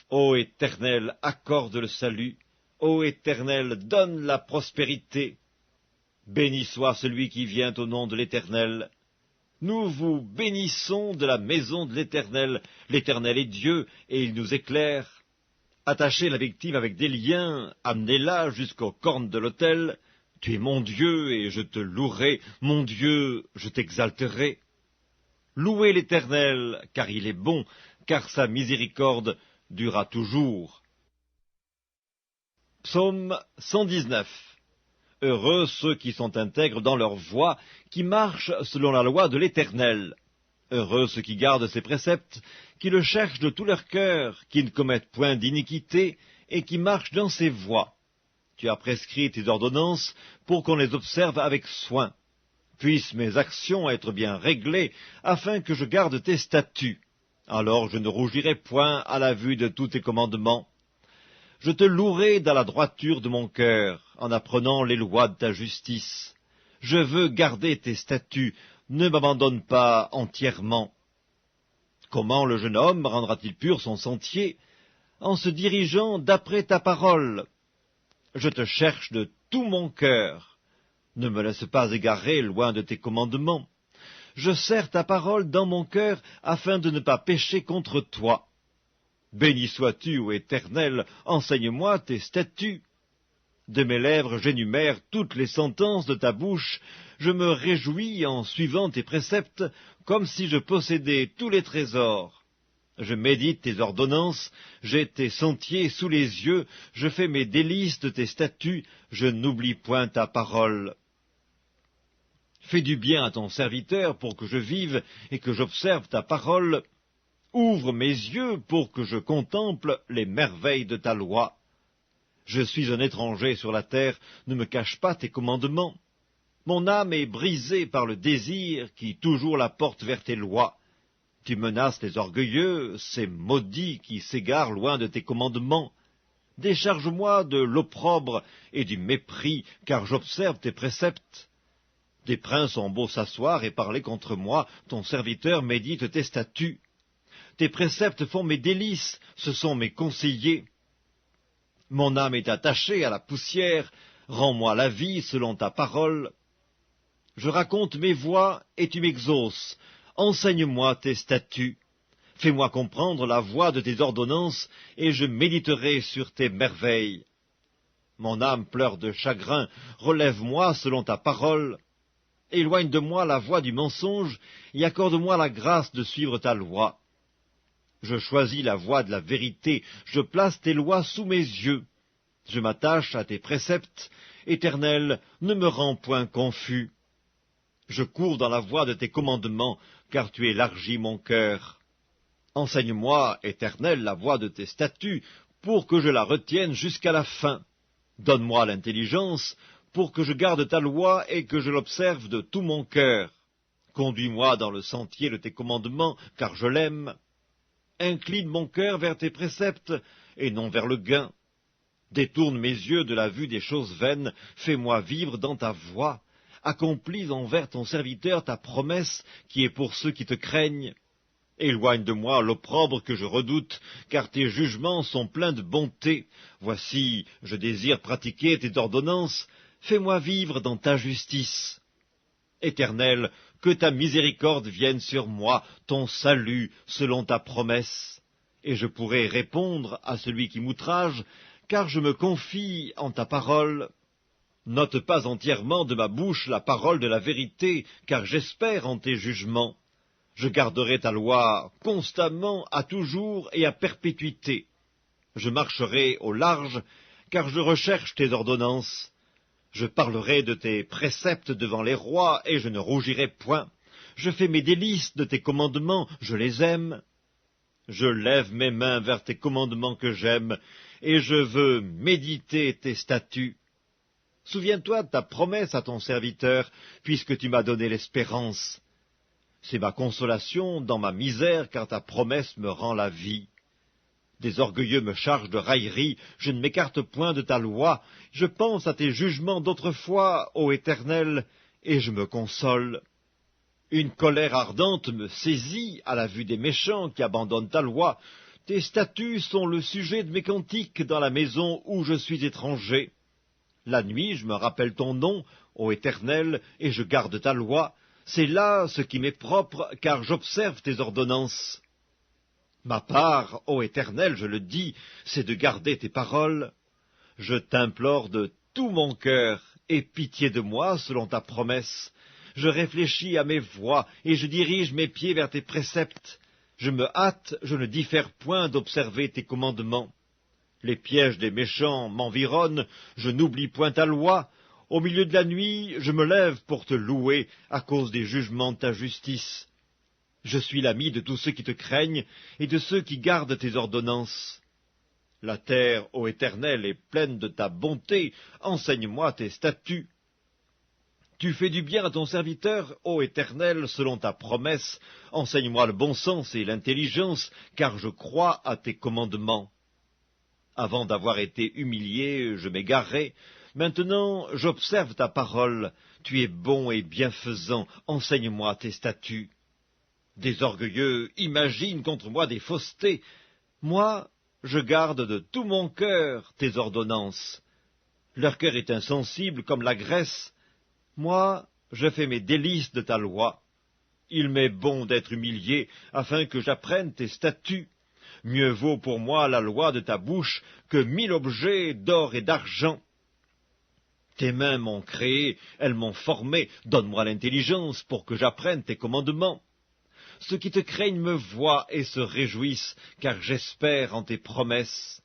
Ô Éternel, accorde le salut. Ô Éternel, donne la prospérité. Béni soit celui qui vient au nom de l'Éternel. Nous vous bénissons de la maison de l'Éternel. L'Éternel est Dieu, et il nous éclaire. Attachez la victime avec des liens, amenez-la jusqu'aux cornes de l'autel. Tu es mon Dieu, et je te louerai, mon Dieu, je t'exalterai. Louez l'Éternel, car il est bon, car sa miséricorde durera toujours. Psaume 119. Heureux ceux qui sont intègres dans leur voie, qui marchent selon la loi de l'Éternel. Heureux ceux qui gardent ses préceptes, qui le cherchent de tout leur cœur, qui ne commettent point d'iniquité, et qui marchent dans ses voies. Tu as prescrit tes ordonnances pour qu'on les observe avec soin. Puissent mes actions être bien réglées, afin que je garde tes statuts. Alors je ne rougirai point à la vue de tous tes commandements. Je te louerai dans la droiture de mon cœur, en apprenant les lois de ta justice. Je veux garder tes statuts, ne m'abandonne pas entièrement. Comment le jeune homme rendra-t-il pur son sentier? En se dirigeant d'après ta parole. Je te cherche de tout mon cœur. Ne me laisse pas égarer loin de tes commandements. Je serre ta parole dans mon cœur afin de ne pas pécher contre toi. Béni sois-tu, ô Éternel, enseigne-moi tes statuts. De mes lèvres j'énumère toutes les sentences de ta bouche. Je me réjouis en suivant tes préceptes, comme si je possédais tous les trésors. Je médite tes ordonnances, j'ai tes sentiers sous les yeux, je fais mes délices de tes statuts, je n'oublie point ta parole. Fais du bien à ton serviteur pour que je vive et que j'observe ta parole. Ouvre mes yeux pour que je contemple les merveilles de ta loi. Je suis un étranger sur la terre, ne me cache pas tes commandements. Mon âme est brisée par le désir qui toujours la porte vers tes lois. Tu menaces les orgueilleux, ces maudits qui s'égarent loin de tes commandements. Décharge-moi de l'opprobre et du mépris, car j'observe tes préceptes. Des princes ont beau s'asseoir et parler contre moi, ton serviteur médite tes statuts. Tes préceptes font mes délices, ce sont mes conseillers. Mon âme est attachée à la poussière, rends-moi la vie selon ta parole. Je raconte mes voies et tu m'exauces, enseigne-moi tes statuts. Fais-moi comprendre la voie de tes ordonnances, et je méditerai sur tes merveilles. Mon âme pleure de chagrin, relève-moi selon ta parole. Éloigne de moi la voie du mensonge, et accorde-moi la grâce de suivre ta loi. Je choisis la voie de la vérité, je place tes lois sous mes yeux. Je m'attache à tes préceptes, Éternel, ne me rends point confus. Je cours dans la voie de tes commandements, car tu élargis mon cœur. Enseigne-moi, Éternel, la voie de tes statuts, pour que je la retienne jusqu'à la fin. Donne-moi l'intelligence, pour que je garde ta loi et que je l'observe de tout mon cœur. Conduis-moi dans le sentier de tes commandements, car je l'aime. Incline mon cœur vers tes préceptes, et non vers le gain. Détourne mes yeux de la vue des choses vaines, fais-moi vivre dans ta voie. Accomplis envers ton serviteur ta promesse, qui est pour ceux qui te craignent. Éloigne de moi l'opprobre que je redoute, car tes jugements sont pleins de bonté. Voici, je désire pratiquer tes ordonnances, fais-moi vivre dans ta justice. Éternel, que ta miséricorde vienne sur moi, ton salut, selon ta promesse. Et je pourrai répondre à celui qui m'outrage, car je me confie en ta parole. N'ôte pas entièrement de ma bouche la parole de la vérité, car j'espère en tes jugements. Je garderai ta loi constamment, à toujours et à perpétuité. Je marcherai au large, car je recherche tes ordonnances. Je parlerai de tes préceptes devant les rois, et je ne rougirai point. Je fais mes délices de tes commandements, je les aime. Je lève mes mains vers tes commandements que j'aime, et je veux méditer tes statuts. Souviens-toi de ta promesse à ton serviteur, puisque tu m'as donné l'espérance. C'est ma consolation dans ma misère, car ta promesse me rend la vie. Des orgueilleux me chargent de railleries, je ne m'écarte point de ta loi. Je pense à tes jugements d'autrefois, ô Éternel, et je me console. Une colère ardente me saisit à la vue des méchants qui abandonnent ta loi. Tes statuts sont le sujet de mes cantiques dans la maison où je suis étranger. La nuit, je me rappelle ton nom, ô Éternel, et je garde ta loi. C'est là ce qui m'est propre, car j'observe tes ordonnances. Ma part, ô Éternel, je le dis, c'est de garder tes paroles. Je t'implore de tout mon cœur, aie pitié de moi selon ta promesse. Je réfléchis à mes voies, et je dirige mes pieds vers tes préceptes. Je me hâte, je ne diffère point d'observer tes commandements. Les pièges des méchants m'environnent, je n'oublie point ta loi. Au milieu de la nuit, je me lève pour te louer à cause des jugements de ta justice. Je suis l'ami de tous ceux qui te craignent et de ceux qui gardent tes ordonnances. La terre, ô Éternel, est pleine de ta bonté, enseigne-moi tes statuts. Tu fais du bien à ton serviteur, ô Éternel, selon ta promesse, enseigne-moi le bon sens et l'intelligence, car je crois à tes commandements. Avant d'avoir été humilié, je m'égarais. Maintenant, j'observe ta parole. Tu es bon et bienfaisant. Enseigne-moi tes statuts. Des orgueilleux imaginent contre moi des faussetés. Moi, je garde de tout mon cœur tes ordonnances. Leur cœur est insensible comme la graisse. Moi, je fais mes délices de ta loi. Il m'est bon d'être humilié, afin que j'apprenne tes statuts. Mieux vaut pour moi la loi de ta bouche que 1000 objets d'or et d'argent. Tes mains m'ont créé, elles m'ont formé, donne-moi l'intelligence pour que j'apprenne tes commandements. Ceux qui te craignent me voient et se réjouissent, car j'espère en tes promesses.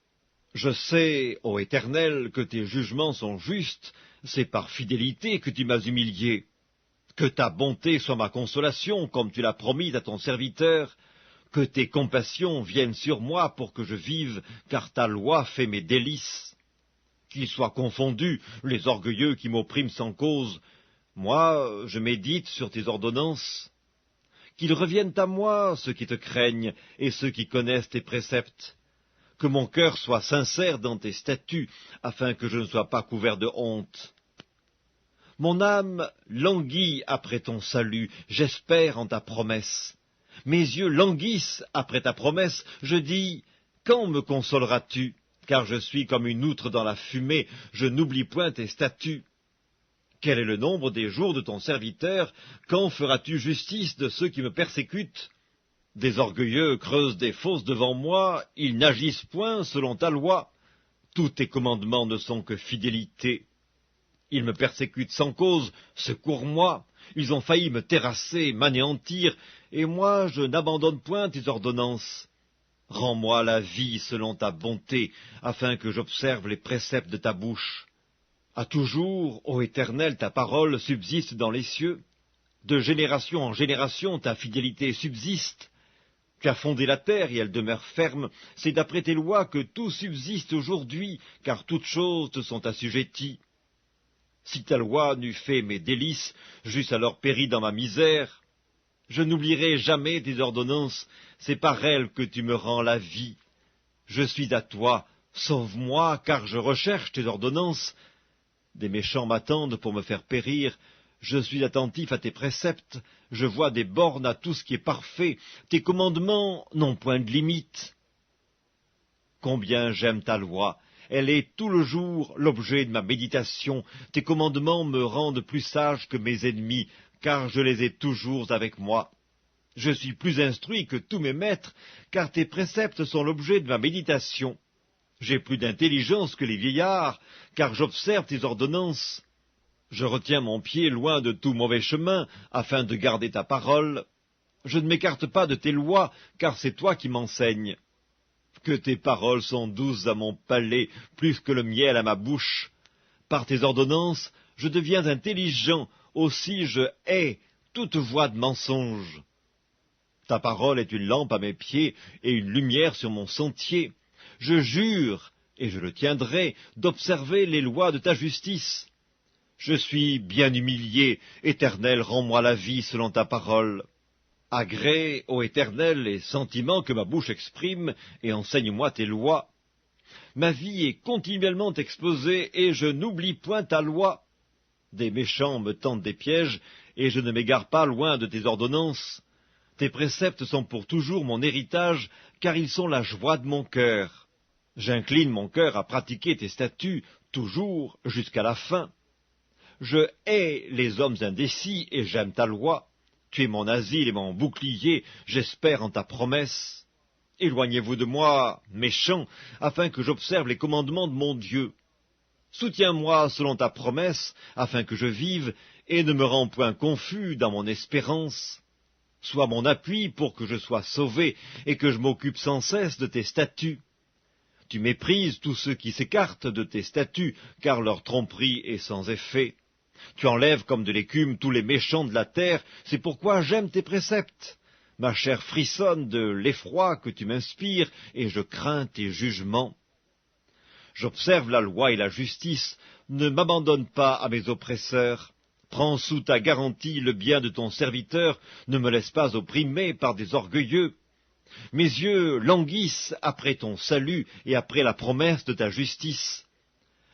Je sais, ô Éternel, que tes jugements sont justes, c'est par fidélité que tu m'as humilié. Que ta bonté soit ma consolation, comme tu l'as promis à ton serviteur. Que tes compassions viennent sur moi pour que je vive, car ta loi fait mes délices. Qu'ils soient confondus, les orgueilleux qui m'oppriment sans cause. Moi, je médite sur tes ordonnances. Qu'ils reviennent à moi, ceux qui te craignent, et ceux qui connaissent tes préceptes. Que mon cœur soit sincère dans tes statuts, afin que je ne sois pas couvert de honte. Mon âme languit après ton salut, j'espère en ta promesse. Mes yeux languissent après ta promesse, je dis, quand me consoleras-tu? Car je suis comme une outre dans la fumée, je n'oublie point tes statuts. Quel est le nombre des jours de ton serviteur? Quand feras-tu justice de ceux qui me persécutent? Des orgueilleux creusent des fosses devant moi, ils n'agissent point selon ta loi. Tous tes commandements ne sont que fidélité. Ils me persécutent sans cause, secours-moi. Ils ont failli me terrasser, m'anéantir, et moi je n'abandonne point tes ordonnances. Rends-moi la vie selon ta bonté, afin que j'observe les préceptes de ta bouche. À toujours, ô Éternel, ta parole subsiste dans les cieux. De génération en génération, ta fidélité subsiste. Tu as fondé la terre et elle demeure ferme. C'est d'après tes lois que tout subsiste aujourd'hui, car toutes choses te sont assujetties. Si ta loi n'eût fait mes délices, j'eusse alors péri dans ma misère. Je n'oublierai jamais tes ordonnances, c'est par elles que tu me rends la vie. Je suis à toi, sauve-moi, car je recherche tes ordonnances. Des méchants m'attendent pour me faire périr. Je suis attentif à tes préceptes, je vois des bornes à tout ce qui est parfait. Tes commandements n'ont point de limite. Combien j'aime ta loi! Elle est tout le jour l'objet de ma méditation. Tes commandements me rendent plus sage que mes ennemis, car je les ai toujours avec moi. Je suis plus instruit que tous mes maîtres, car tes préceptes sont l'objet de ma méditation. J'ai plus d'intelligence que les vieillards, car j'observe tes ordonnances. Je retiens mon pied loin de tout mauvais chemin, afin de garder ta parole. Je ne m'écarte pas de tes lois, car c'est toi qui m'enseignes. Que tes paroles sont douces à mon palais, plus que le miel à ma bouche. Par tes ordonnances, je deviens intelligent, aussi je hais toute voie de mensonge. Ta parole est une lampe à mes pieds et une lumière sur mon sentier. Je jure, et je le tiendrai, d'observer les lois de ta justice. Je suis bien humilié, Éternel, rends-moi la vie selon ta parole. Agrée, ô Éternel, les sentiments que ma bouche exprime, et enseigne-moi tes lois. Ma vie est continuellement exposée, et je n'oublie point ta loi. Des méchants me tendent des pièges, et je ne m'égare pas loin de tes ordonnances. Tes préceptes sont pour toujours mon héritage, car ils sont la joie de mon cœur. J'incline mon cœur à pratiquer tes statuts, toujours jusqu'à la fin. Je hais les hommes indécis, et j'aime ta loi. Tu es mon asile et mon bouclier, j'espère en ta promesse. Éloignez-vous de moi, méchants, afin que j'observe les commandements de mon Dieu. Soutiens-moi selon ta promesse, afin que je vive, et ne me rends point confus dans mon espérance. Sois mon appui pour que je sois sauvé, et que je m'occupe sans cesse de tes statuts. Tu méprises tous ceux qui s'écartent de tes statuts, car leur tromperie est sans effet. Tu enlèves comme de l'écume tous les méchants de la terre, c'est pourquoi j'aime tes préceptes. Ma chair frissonne de l'effroi que tu m'inspires, et je crains tes jugements. J'observe la loi et la justice, ne m'abandonne pas à mes oppresseurs. Prends sous ta garantie le bien de ton serviteur, ne me laisse pas opprimer par des orgueilleux. Mes yeux languissent après ton salut et après la promesse de ta justice.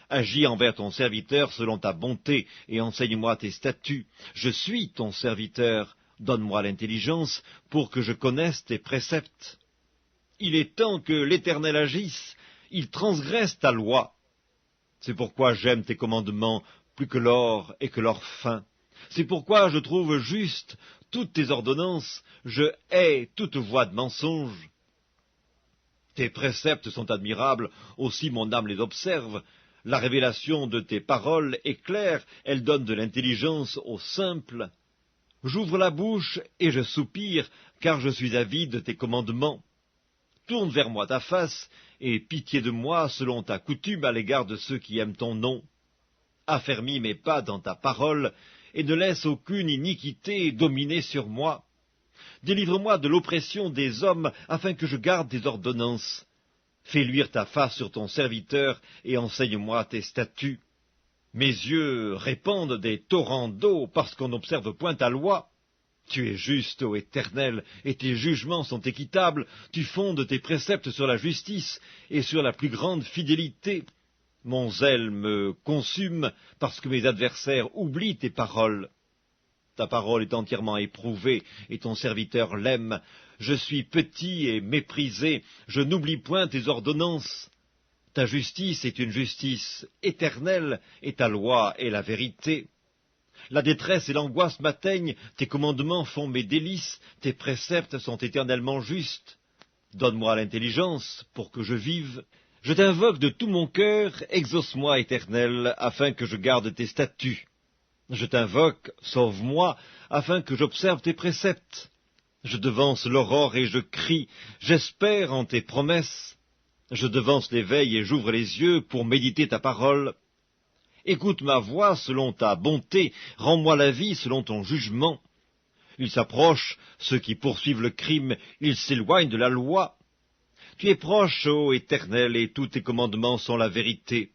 Agis envers ton serviteur selon ta bonté, et enseigne-moi tes statuts. Je suis ton serviteur, donne-moi l'intelligence, pour que je connaisse tes préceptes. Il est temps que l'Éternel agisse, il transgresse ta loi. C'est pourquoi j'aime tes commandements plus que l'or et que l'or fin. C'est pourquoi je trouve juste toutes tes ordonnances, je hais toute voie de mensonge. Tes préceptes sont admirables, aussi mon âme les observe. La révélation de tes paroles est claire, elle donne de l'intelligence aux simples. J'ouvre la bouche et je soupire, car je suis avide de tes commandements. Tourne vers moi ta face, et pitié de moi selon ta coutume à l'égard de ceux qui aiment ton nom. Affermis mes pas dans ta parole, et ne laisse aucune iniquité dominer sur moi. Délivre-moi de l'oppression des hommes, afin que je garde tes ordonnances. Fais luire ta face sur ton serviteur, et enseigne-moi tes statuts. Mes yeux répandent des torrents d'eau, parce qu'on n'observe point ta loi. Tu es juste, ô Éternel, et tes jugements sont équitables. Tu fondes tes préceptes sur la justice et sur la plus grande fidélité. Mon zèle me consume parce que mes adversaires oublient tes paroles. Ta parole est entièrement éprouvée, et ton serviteur l'aime. Je suis petit et méprisé, je n'oublie point tes ordonnances. Ta justice est une justice éternelle, et ta loi est la vérité. La détresse et l'angoisse m'atteignent, tes commandements font mes délices, tes préceptes sont éternellement justes. Donne-moi l'intelligence pour que je vive. Je t'invoque de tout mon cœur, exauce-moi, Éternel, afin que je garde tes statuts. Je t'invoque, sauve-moi, afin que j'observe tes préceptes. Je devance l'aurore et je crie, j'espère en tes promesses. Je devance l'éveil et j'ouvre les yeux pour méditer ta parole. Écoute ma voix selon ta bonté, rends-moi la vie selon ton jugement. Ils s'approchent, ceux qui poursuivent le crime, ils s'éloignent de la loi. Tu es proche, ô Éternel, et tous tes commandements sont la vérité.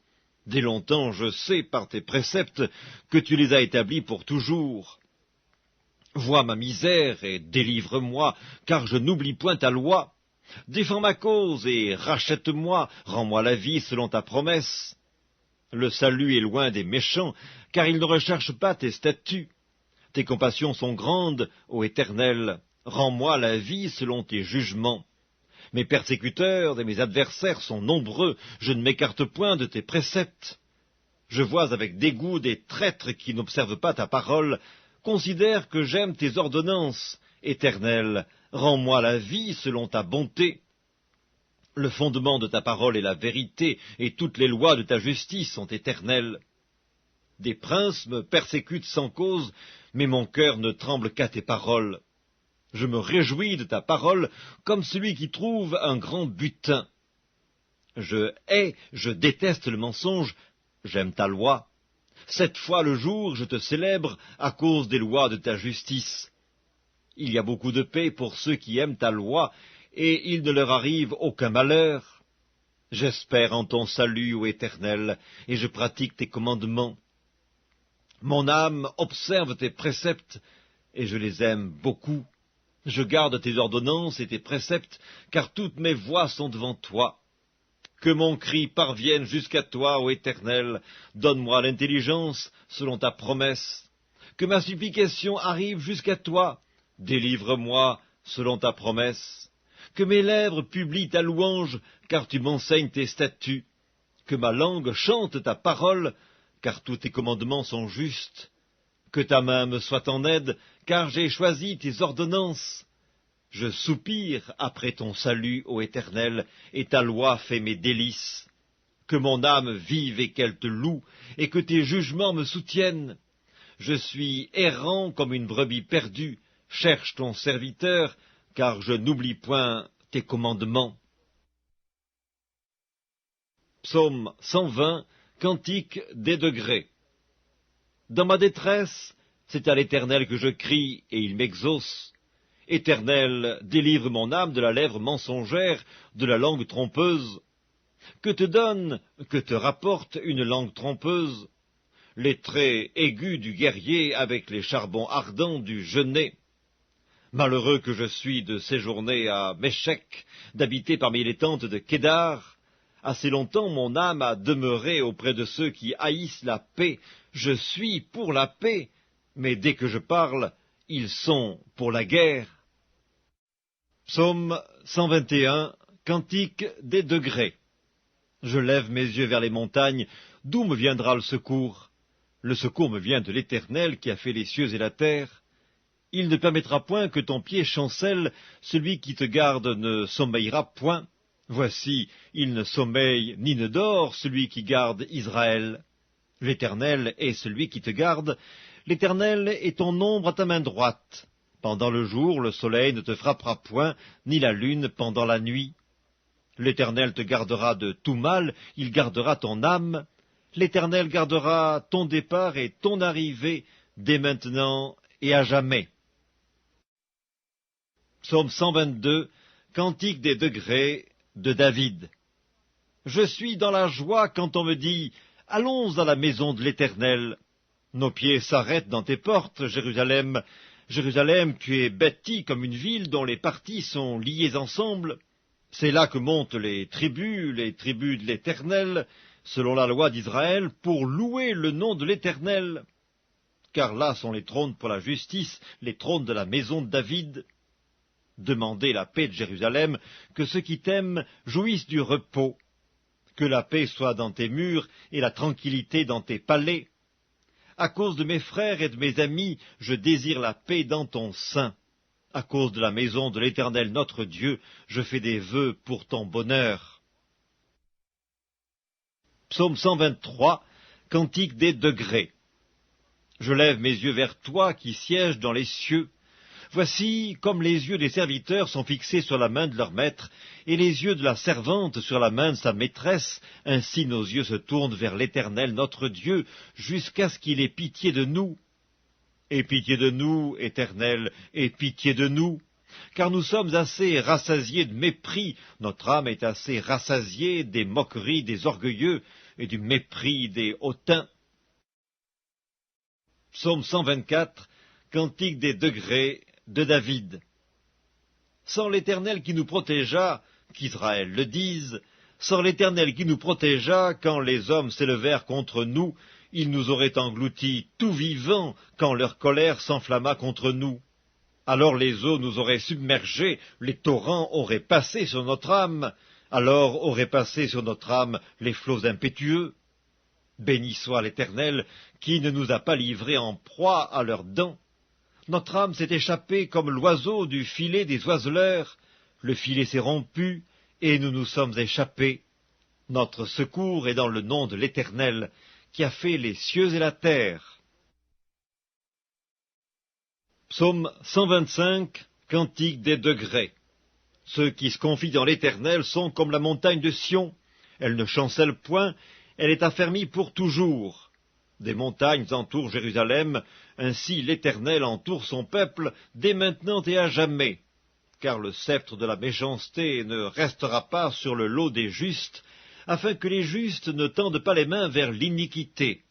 Dès longtemps, je sais par tes préceptes que tu les as établis pour toujours. Vois ma misère et délivre-moi, car je n'oublie point ta loi. Défends ma cause et rachète-moi, rends-moi la vie selon ta promesse. Le salut est loin des méchants, car ils ne recherchent pas tes statuts. Tes compassions sont grandes, ô Éternel, rends-moi la vie selon tes jugements. Mes persécuteurs et mes adversaires sont nombreux, je ne m'écarte point de tes préceptes. Je vois avec dégoût des traîtres qui n'observent pas ta parole. Considère que j'aime tes ordonnances. Éternel, rends-moi la vie selon ta bonté. Le fondement de ta parole est la vérité, et toutes les lois de ta justice sont éternelles. Des princes me persécutent sans cause, mais mon cœur ne tremble qu'à tes paroles. Je me réjouis de ta parole comme celui qui trouve un grand butin. Je déteste le mensonge, j'aime ta loi. 7 fois le jour je te célèbre à cause des lois de ta justice. Il y a beaucoup de paix pour ceux qui aiment ta loi, et il ne leur arrive aucun malheur. J'espère en ton salut, ô Éternel, et je pratique tes commandements. Mon âme observe tes préceptes, et je les aime beaucoup. Je garde tes ordonnances et tes préceptes, car toutes mes voies sont devant toi. Que mon cri parvienne jusqu'à toi, ô Éternel, donne-moi l'intelligence selon ta promesse. Que ma supplication arrive jusqu'à toi, délivre-moi selon ta promesse. Que mes lèvres publient ta louange, car tu m'enseignes tes statuts. Que ma langue chante ta parole, car tous tes commandements sont justes. Que ta main me soit en aide, car j'ai choisi tes ordonnances. Je soupire après ton salut, ô Éternel, et ta loi fait mes délices. Que mon âme vive et qu'elle te loue, et que tes jugements me soutiennent. Je suis errant comme une brebis perdue, cherche ton serviteur, car je n'oublie point tes commandements. Psaume 120, Cantique des degrés. Dans ma détresse, c'est à l'Éternel que je crie, et il m'exauce. Éternel, délivre mon âme de la lèvre mensongère, de la langue trompeuse. Que te donne, que te rapporte une langue trompeuse? Les traits aigus du guerrier avec les charbons ardents du genet. Malheureux que je suis de séjourner à Méchec, d'habiter parmi les tentes de Kédar. Assez longtemps mon âme a demeuré auprès de ceux qui haïssent la paix. Je suis pour la paix, mais dès que je parle, ils sont pour la guerre. Psaume 121, Cantique des degrés. Je lève mes yeux vers les montagnes, d'où me viendra le secours? Le secours me vient de l'Éternel qui a fait les cieux et la terre. Il ne permettra point que ton pied chancelle, celui qui te garde ne sommeillera point. Voici, il ne sommeille ni ne dort, celui qui garde Israël. L'Éternel est celui qui te garde, l'Éternel est ton ombre à ta main droite. Pendant le jour, le soleil ne te frappera point, ni la lune pendant la nuit. L'Éternel te gardera de tout mal, il gardera ton âme. L'Éternel gardera ton départ et ton arrivée, dès maintenant et à jamais. Psaume 122, Cantique des degrés de David. Je suis dans la joie quand on me dit « Allons à la maison de l'Éternel ». Nos pieds s'arrêtent dans tes portes, Jérusalem. Jérusalem, tu es bâtie comme une ville dont les parties sont liées ensemble. C'est là que montent les tribus de l'Éternel, selon la loi d'Israël, pour louer le nom de l'Éternel. Car là sont les trônes pour la justice, les trônes de la maison de David. Demandez la paix de Jérusalem, que ceux qui t'aiment jouissent du repos. Que la paix soit dans tes murs et la tranquillité dans tes palais. À cause de mes frères et de mes amis, je désire la paix dans ton sein. À cause de la maison de l'Éternel notre Dieu, je fais des vœux pour ton bonheur. Psaume 123, Cantique des degrés. Je lève mes yeux vers toi qui sièges dans les cieux. Voici comme les yeux des serviteurs sont fixés sur la main de leur maître, et les yeux de la servante sur la main de sa maîtresse, ainsi nos yeux se tournent vers l'Éternel notre Dieu, jusqu'à ce qu'il ait pitié de nous. Aie pitié de nous, Éternel, aie pitié de nous, car nous sommes assez rassasiés de mépris, notre âme est assez rassasiée des moqueries des orgueilleux et du mépris des hautains. Psaume 124, Cantique des degrés de David. Sans l'Éternel qui nous protégea, qu'Israël le dise, sans l'Éternel qui nous protégea, quand les hommes s'élevèrent contre nous, ils nous auraient engloutis tout vivants quand leur colère s'enflamma contre nous. Alors les eaux nous auraient submergés, les torrents auraient passé sur notre âme, alors auraient passé sur notre âme les flots impétueux. Béni soit l'Éternel, qui ne nous a pas livrés en proie à leurs dents. Notre âme s'est échappée comme l'oiseau du filet des oiseleurs. Le filet s'est rompu, et nous nous sommes échappés. Notre secours est dans le nom de l'Éternel, qui a fait les cieux et la terre. Psaume 125, Cantique des degrés. Ceux qui se confient dans l'Éternel sont comme la montagne de Sion. Elle ne chancelle point, elle est affermie pour toujours. Des montagnes entourent Jérusalem, ainsi l'Éternel entoure son peuple, dès maintenant et à jamais. Car le sceptre de la méchanceté ne restera pas sur le lot des justes, afin que les justes ne tendent pas les mains vers l'iniquité.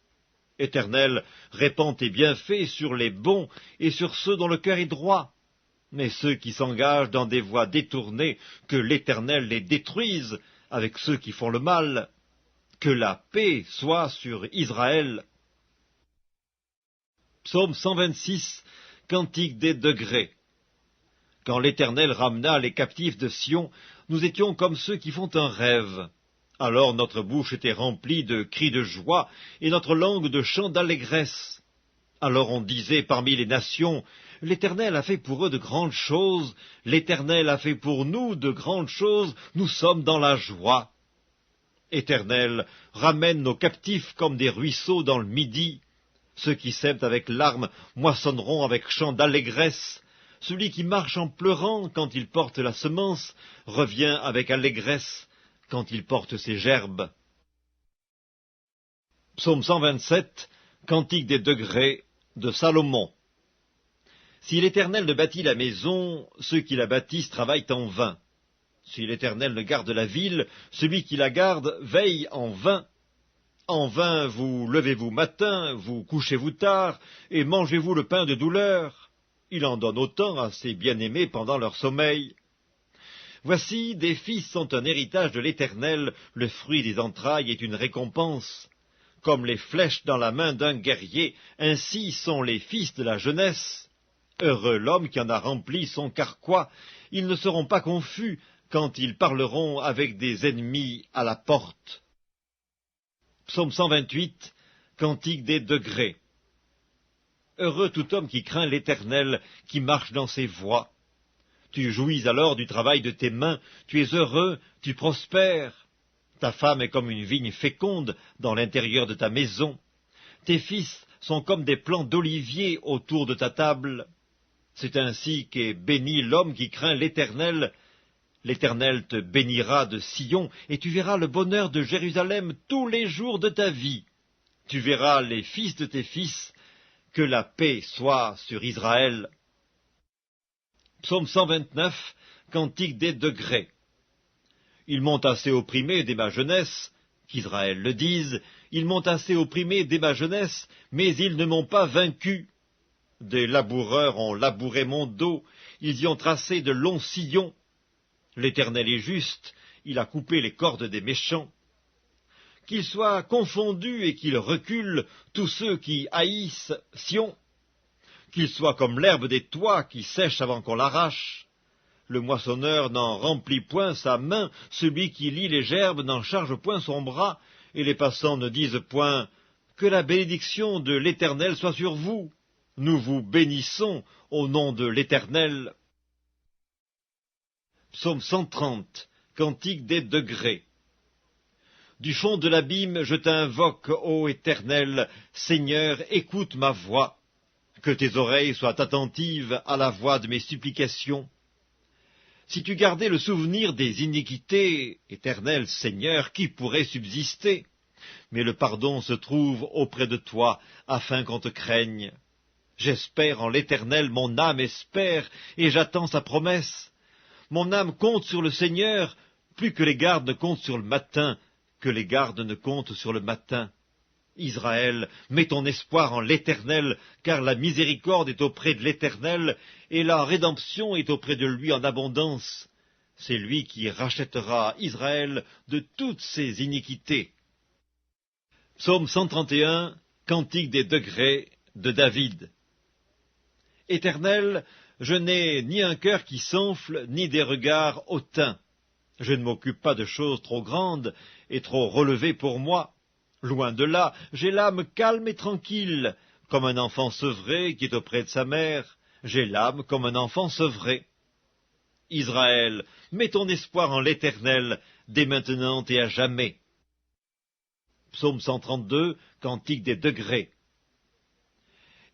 Éternel, répands tes bienfaits sur les bons et sur ceux dont le cœur est droit. Mais ceux qui s'engagent dans des voies détournées, que l'Éternel les détruise avec ceux qui font le mal. Que la paix soit sur Israël. Psaume 126, Cantique des degrés. Quand l'Éternel ramena les captifs de Sion, nous étions comme ceux qui font un rêve. Alors notre bouche était remplie de cris de joie, et notre langue de chants d'allégresse. Alors on disait parmi les nations, l'Éternel a fait pour eux de grandes choses, l'Éternel a fait pour nous de grandes choses, nous sommes dans la joie. Éternel, ramène nos captifs comme des ruisseaux dans le midi. Ceux qui sèment avec larmes moissonneront avec chant d'allégresse. Celui qui marche en pleurant quand il porte la semence revient avec allégresse quand il porte ses gerbes. Psaume 127, Cantique des degrés de Salomon. Si l'Éternel ne bâtit la maison, ceux qui la bâtissent travaillent en vain. Si l'Éternel ne garde la ville, celui qui la garde veille en vain. En vain vous levez-vous matin, vous couchez-vous tard, et mangez-vous le pain de douleur. Il en donne autant à ses bien-aimés pendant leur sommeil. Voici, des fils sont un héritage de l'Éternel, le fruit des entrailles est une récompense. Comme les flèches dans la main d'un guerrier, ainsi sont les fils de la jeunesse. Heureux l'homme qui en a rempli son carquois, ils ne seront pas confus quand ils parleront avec des ennemis à la porte. Psaume 128, Cantique des degrés. Heureux tout homme qui craint l'Éternel, qui marche dans ses voies. Tu jouis alors du travail de tes mains, tu es heureux, tu prospères. Ta femme est comme une vigne féconde dans l'intérieur de ta maison. Tes fils sont comme des plants d'olivier autour de ta table. C'est ainsi qu'est béni l'homme qui craint l'Éternel. L'Éternel te bénira de Sion, et tu verras le bonheur de Jérusalem tous les jours de ta vie. Tu verras les fils de tes fils, que la paix soit sur Israël. Psaume 129, Cantique des degrés. Ils m'ont assez opprimé dès ma jeunesse, qu'Israël le dise, ils m'ont assez opprimé dès ma jeunesse, mais ils ne m'ont pas vaincu. Des laboureurs ont labouré mon dos, ils y ont tracé de longs sillons. L'Éternel est juste, il a coupé les cordes des méchants. Qu'ils soient confondus et qu'ils reculent tous ceux qui haïssent Sion. Qu'ils soient comme l'herbe des toits qui sèche avant qu'on l'arrache. Le moissonneur n'en remplit point sa main, celui qui lie les gerbes n'en charge point son bras, et les passants ne disent point « Que la bénédiction de l'Éternel soit sur vous ! Nous vous bénissons au nom de l'Éternel. » Psaume 130, Cantique des degrés. Du fond de l'abîme, je t'invoque, ô Éternel, Seigneur, écoute ma voix. Que tes oreilles soient attentives à la voix de mes supplications. Si tu gardais le souvenir des iniquités, Éternel Seigneur, qui pourrait subsister? Mais le pardon se trouve auprès de toi, afin qu'on te craigne. J'espère en l'Éternel, mon âme espère, et j'attends sa promesse. Mon âme compte sur le Seigneur, plus que les gardes ne comptent sur le matin, que les gardes ne comptent sur le matin. Israël, mets ton espoir en l'Éternel, car la miséricorde est auprès de l'Éternel, et la rédemption est auprès de lui en abondance. C'est lui qui rachètera Israël de toutes ses iniquités. Psaume 131, Cantique des degrés de David. Éternel, je n'ai ni un cœur qui s'enfle, ni des regards hautains. Je ne m'occupe pas de choses trop grandes et trop relevées pour moi. Loin de là, j'ai l'âme calme et tranquille, comme un enfant sevré qui est auprès de sa mère. J'ai l'âme comme un enfant sevré. Israël, mets ton espoir en l'Éternel, dès maintenant et à jamais. Psaume 132, Cantique des degrés.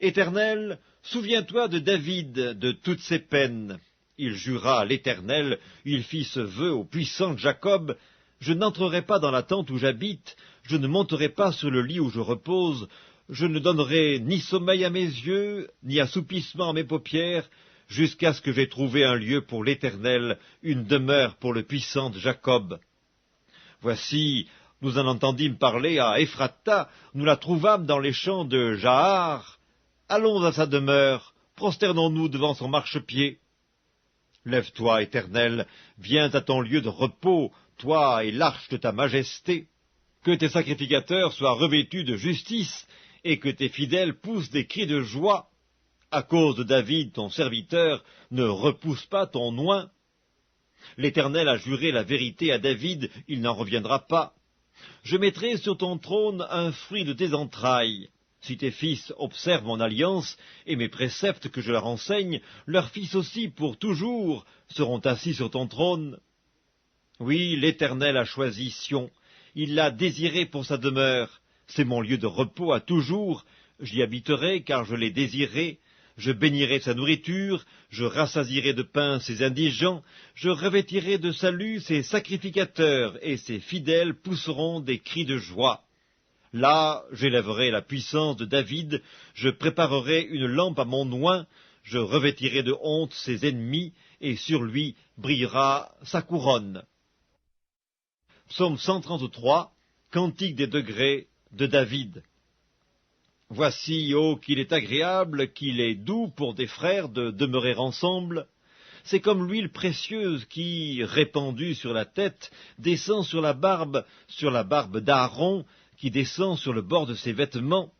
Éternel, souviens-toi de David, de toutes ses peines. Il jura à l'Éternel, il fit ce vœu au puissant Jacob. Je n'entrerai pas dans la tente où j'habite, je ne monterai pas sur le lit où je repose, je ne donnerai ni sommeil à mes yeux, ni assoupissement à mes paupières, jusqu'à ce que j'aie trouvé un lieu pour l'Éternel, une demeure pour le puissant Jacob. Voici, nous en entendîmes parler à Ephrata, nous la trouvâmes dans les champs de Jahar. Allons à sa demeure, prosternons-nous devant son marchepied. Lève-toi, Éternel, viens à ton lieu de repos, toi et l'arche de ta majesté. Que tes sacrificateurs soient revêtus de justice, et que tes fidèles poussent des cris de joie. À cause de David, ton serviteur, ne repousse pas ton oint. L'Éternel a juré la vérité à David, il n'en reviendra pas. Je mettrai sur ton trône un fruit de tes entrailles. Si tes fils observent mon alliance et mes préceptes que je leur enseigne, leurs fils aussi pour toujours seront assis sur ton trône. Oui, l'Éternel a choisi Sion, il l'a désiré pour sa demeure. C'est mon lieu de repos à toujours, j'y habiterai car je l'ai désiré. Je bénirai sa nourriture, je rassasierai de pain ses indigents, je revêtirai de salut ses sacrificateurs, et ses fidèles pousseront des cris de joie. Là, j'élèverai la puissance de David, je préparerai une lampe à mon oint, je revêtirai de honte ses ennemis, et sur lui brillera sa couronne. Psaume 133, Cantique des degrés de David. Voici, ô qu'il est agréable, qu'il est doux pour des frères de demeurer ensemble. C'est comme l'huile précieuse qui, répandue sur la tête, descend sur la barbe d'Aaron, qui descend sur le bord de ses vêtements.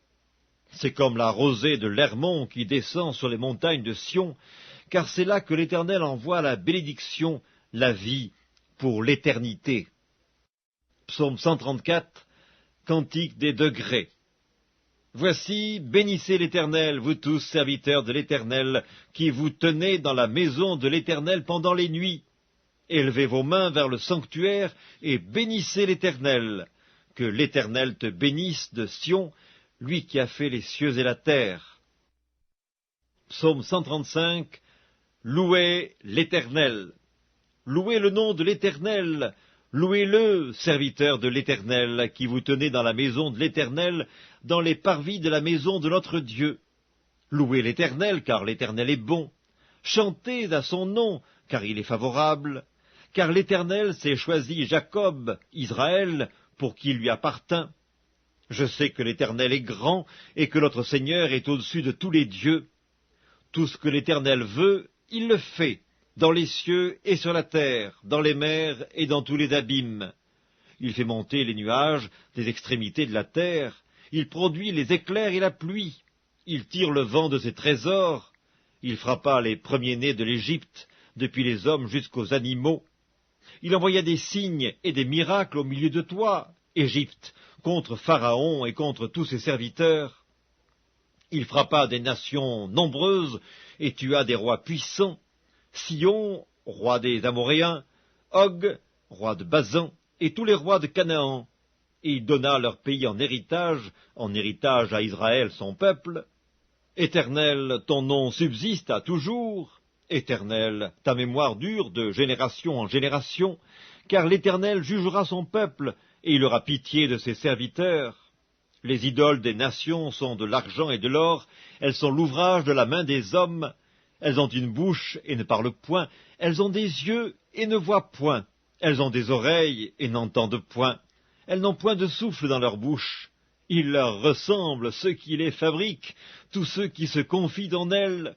C'est comme la rosée de l'Hermon qui descend sur les montagnes de Sion, car c'est là que l'Éternel envoie la bénédiction, la vie, pour l'éternité. Psaume 134, Cantique des degrés. Voici, bénissez l'Éternel, vous tous serviteurs de l'Éternel, qui vous tenez dans la maison de l'Éternel pendant les nuits. Élevez vos mains vers le sanctuaire et bénissez l'Éternel. Que l'Éternel te bénisse de Sion, lui qui a fait les cieux et la terre. Psaume 135, Louez l'Éternel. Louez le nom de l'Éternel. Louez-le, serviteurs de l'Éternel, qui vous tenez dans la maison de l'Éternel, dans les parvis de la maison de notre Dieu. Louez l'Éternel, car l'Éternel est bon. Chantez à son nom, car il est favorable. Car l'Éternel s'est choisi Jacob, Israël, pour qui lui appartint. Je sais que l'Éternel est grand, et que notre Seigneur est au-dessus de tous les dieux. Tout ce que l'Éternel veut, il le fait, dans les cieux et sur la terre, dans les mers et dans tous les abîmes. Il fait monter les nuages des extrémités de la terre, il produit les éclairs et la pluie, il tire le vent de ses trésors, il frappa les premiers-nés de l'Égypte, depuis les hommes jusqu'aux animaux. Il envoya des signes et des miracles au milieu de toi, Égypte, contre Pharaon et contre tous ses serviteurs. Il frappa des nations nombreuses et tua des rois puissants, Sion, roi des Amoréens, Og, roi de Basan, et tous les rois de Canaan. Et il donna leur pays en héritage à Israël son peuple. Éternel, ton nom subsiste à toujours. Éternel, ta mémoire dure de génération en génération, car l'Éternel jugera son peuple, et il aura pitié de ses serviteurs. Les idoles des nations sont de l'argent et de l'or, elles sont l'ouvrage de la main des hommes. Elles ont une bouche et ne parlent point, elles ont des yeux et ne voient point, elles ont des oreilles et n'entendent point, elles n'ont point de souffle dans leur bouche. Il leur ressemble ceux qui les fabriquent, tous ceux qui se confient en elles.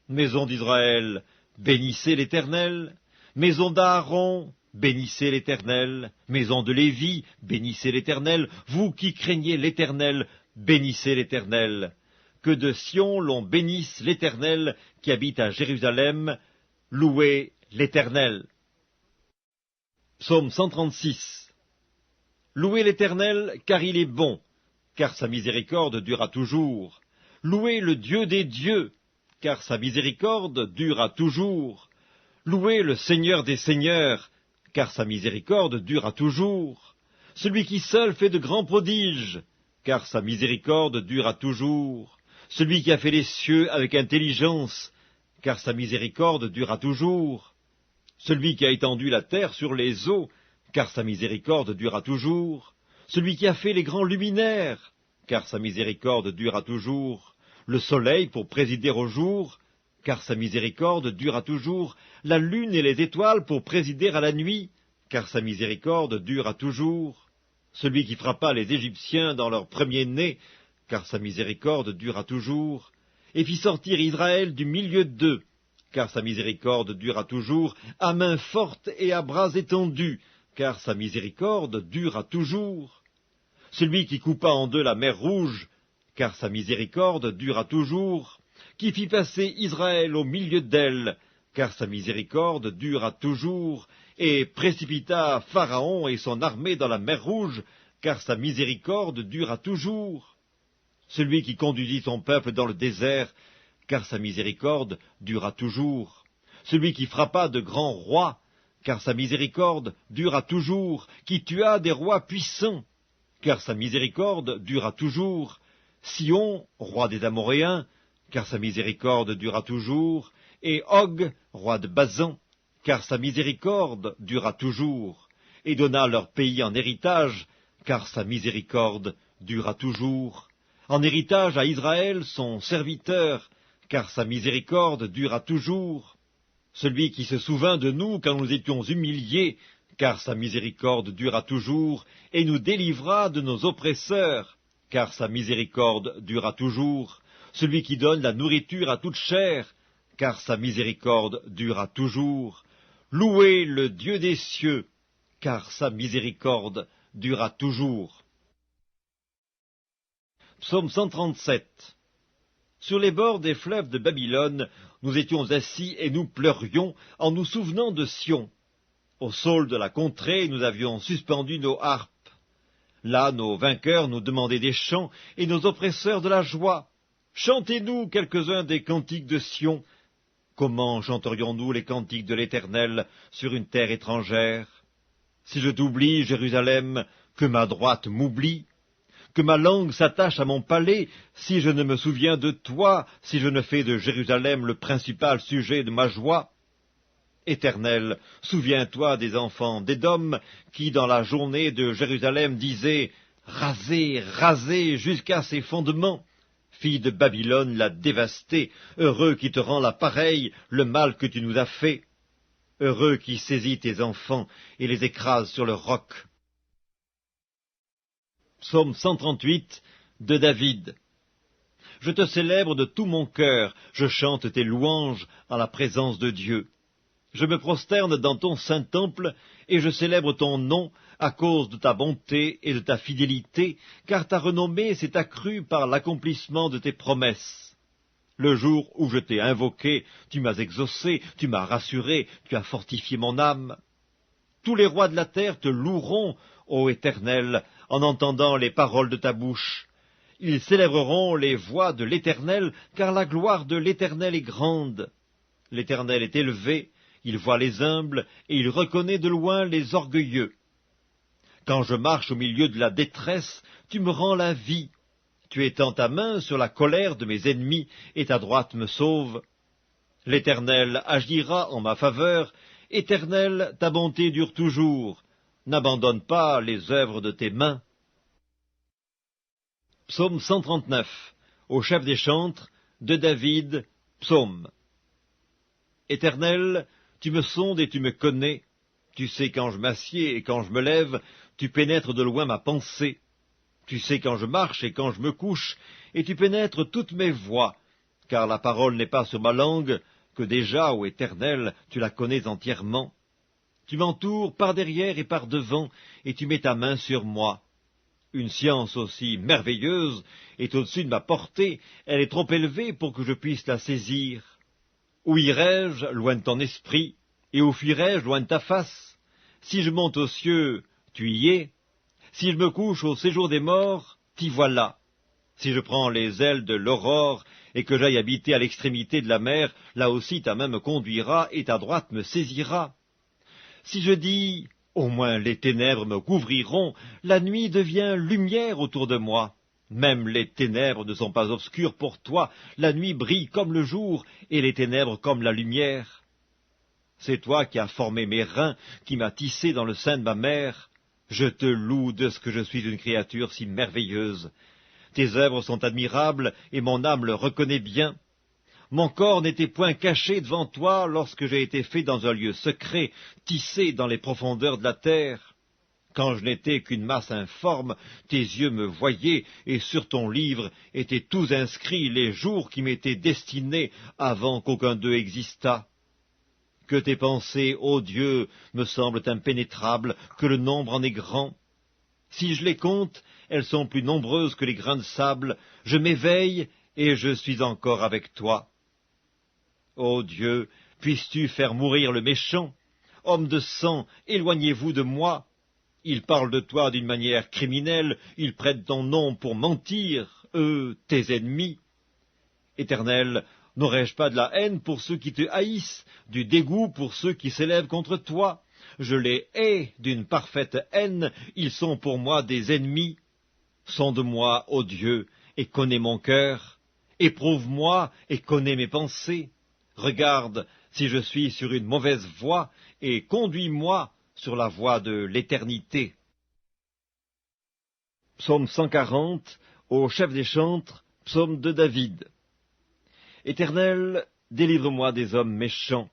Maison d'Israël, bénissez l'Éternel. Maison d'Aaron, bénissez l'Éternel. Maison de Lévi, bénissez l'Éternel. Vous qui craignez l'Éternel, bénissez l'Éternel. Que de Sion l'on bénisse l'Éternel qui habite à Jérusalem. Louez l'Éternel. Psaume 136. Louez l'Éternel, car il est bon, car sa miséricorde dure toujours. Louez le Dieu des dieux, car sa miséricorde dure toujours. Louez le Seigneur des seigneurs, car sa miséricorde dure toujours. Celui qui seul fait de grands prodiges, car sa miséricorde dure toujours. Celui qui a fait les cieux avec intelligence, car sa miséricorde dure toujours. Celui qui a étendu la terre sur les eaux, car sa miséricorde dure toujours. Celui qui a fait les grands luminaires, car sa miséricorde dure toujours. Le soleil pour présider au jour, car sa miséricorde dure toujours. La lune et les étoiles pour présider à la nuit, car sa miséricorde dure toujours. Celui qui frappa les Égyptiens dans leur premier-né, car sa miséricorde dure toujours. Et fit sortir Israël du milieu d'eux, car sa miséricorde dure toujours. À main forte et à bras étendus, car sa miséricorde dure toujours. Celui qui coupa en deux la mer Rouge, car sa miséricorde dure toujours, qui fit passer Israël au milieu d'elle, car sa miséricorde dure toujours, et précipita Pharaon et son armée dans la mer Rouge, car sa miséricorde dure toujours. Celui qui conduisit son peuple dans le désert, car sa miséricorde dura toujours. Celui qui frappa de grands rois, car sa miséricorde dura toujours, qui tua des rois puissants, car sa miséricorde dura toujours. Sion, roi des Amoréens, car sa miséricorde dura toujours, et Og, roi de Basan, car sa miséricorde dura toujours, et donna leur pays en héritage, car sa miséricorde dura toujours. En héritage à Israël son serviteur, car sa miséricorde dura toujours. Celui qui se souvint de nous quand nous étions humiliés, car sa miséricorde dura toujours, et nous délivra de nos oppresseurs, car sa miséricorde dura toujours. Celui qui donne la nourriture à toute chair, car sa miséricorde dura toujours. Louez le Dieu des cieux, car sa miséricorde dura toujours. Psaume 137. Sur les bords des fleuves de Babylone, nous étions assis et nous pleurions en nous souvenant de Sion. Au saule de la contrée, nous avions suspendu nos harpes. Là, nos vainqueurs nous demandaient des chants et nos oppresseurs de la joie. Chantez-nous quelques-uns des cantiques de Sion. Comment chanterions-nous les cantiques de l'Éternel sur une terre étrangère? Si je t'oublie, Jérusalem, que ma droite m'oublie, que ma langue s'attache à mon palais, si je ne me souviens de toi, si je ne fais de Jérusalem le principal sujet de ma joie. Éternel, souviens-toi des enfants d'Édom, qui dans la journée de Jérusalem disaient « Rasez, rasez jusqu'à ses fondements ». Fille de Babylone l'a dévastée, heureux qui te rend la pareille, le mal que tu nous as fait. Heureux qui saisit tes enfants et les écrase sur le roc. Psaume 138 de David. Je te célèbre de tout mon cœur, je chante tes louanges en la présence de Dieu. Je me prosterne dans ton saint temple, et je célèbre ton nom à cause de ta bonté et de ta fidélité, car ta renommée s'est accrue par l'accomplissement de tes promesses. Le jour où je t'ai invoqué, tu m'as exaucé, tu m'as rassuré, tu as fortifié mon âme. Tous les rois de la terre te loueront, ô Éternel, en entendant les paroles de ta bouche. Ils célébreront les voies de l'Éternel, car la gloire de l'Éternel est grande. L'Éternel est élevé, il voit les humbles, et il reconnaît de loin les orgueilleux. Quand je marche au milieu de la détresse, tu me rends la vie. Tu étends ta main sur la colère de mes ennemis, et ta droite me sauve. L'Éternel agira en ma faveur. Éternel, ta bonté dure toujours. N'abandonne pas les œuvres de tes mains. Psaume 139, au chef des chantres, de David, psaume. Éternel, tu me sondes et tu me connais. Tu sais quand je m'assieds et quand je me lève, tu pénètres de loin ma pensée. Tu sais quand je marche et quand je me couche, et tu pénètres toutes mes voies, car la parole n'est pas sur ma langue, que déjà, ô Éternel, tu la connais entièrement. Tu m'entoures par derrière et par devant, et tu mets ta main sur moi. Une science aussi merveilleuse est au-dessus de ma portée, elle est trop élevée pour que je puisse la saisir. Où irai-je loin de ton esprit, et où fuirai-je loin de ta face? Si je monte aux cieux, tu y es. Si je me couche au séjour des morts, t'y voilà. Si je prends les ailes de l'aurore, et que j'aille habiter à l'extrémité de la mer, là aussi ta main me conduira, et ta droite me saisira. Si je dis, au moins les ténèbres me couvriront, la nuit devient lumière autour de moi. Même les ténèbres ne sont pas obscures pour toi, la nuit brille comme le jour, et les ténèbres comme la lumière. C'est toi qui as formé mes reins, qui m'as tissé dans le sein de ma mère. Je te loue de ce que je suis une créature si merveilleuse. Tes œuvres sont admirables, et mon âme le reconnaît bien. Mon corps n'était point caché devant toi lorsque j'ai été fait dans un lieu secret, tissé dans les profondeurs de la terre. Quand je n'étais qu'une masse informe, tes yeux me voyaient, et sur ton livre étaient tous inscrits les jours qui m'étaient destinés avant qu'aucun d'eux existât. Que tes pensées, ô Dieu, me semblent impénétrables, que le nombre en est grand. Si je les compte, elles sont plus nombreuses que les grains de sable. Je m'éveille, et je suis encore avec toi. Ô Dieu, puisses-tu faire mourir le méchant? Homme de sang, éloignez-vous de moi. Ils parlent de toi d'une manière criminelle, ils prennent ton nom pour mentir, eux, tes ennemis. Éternel, n'aurais-je pas de la haine pour ceux qui te haïssent, du dégoût pour ceux qui s'élèvent contre toi? Je les hais d'une parfaite haine, ils sont pour moi des ennemis. Sonde-moi, ô Dieu, et connais mon cœur. Éprouve-moi et connais mes pensées. Regarde si je suis sur une mauvaise voie, et conduis-moi sur la voie de l'éternité. Psaume 140, au chef des chantres, psaume de David. Éternel, délivre-moi des hommes méchants.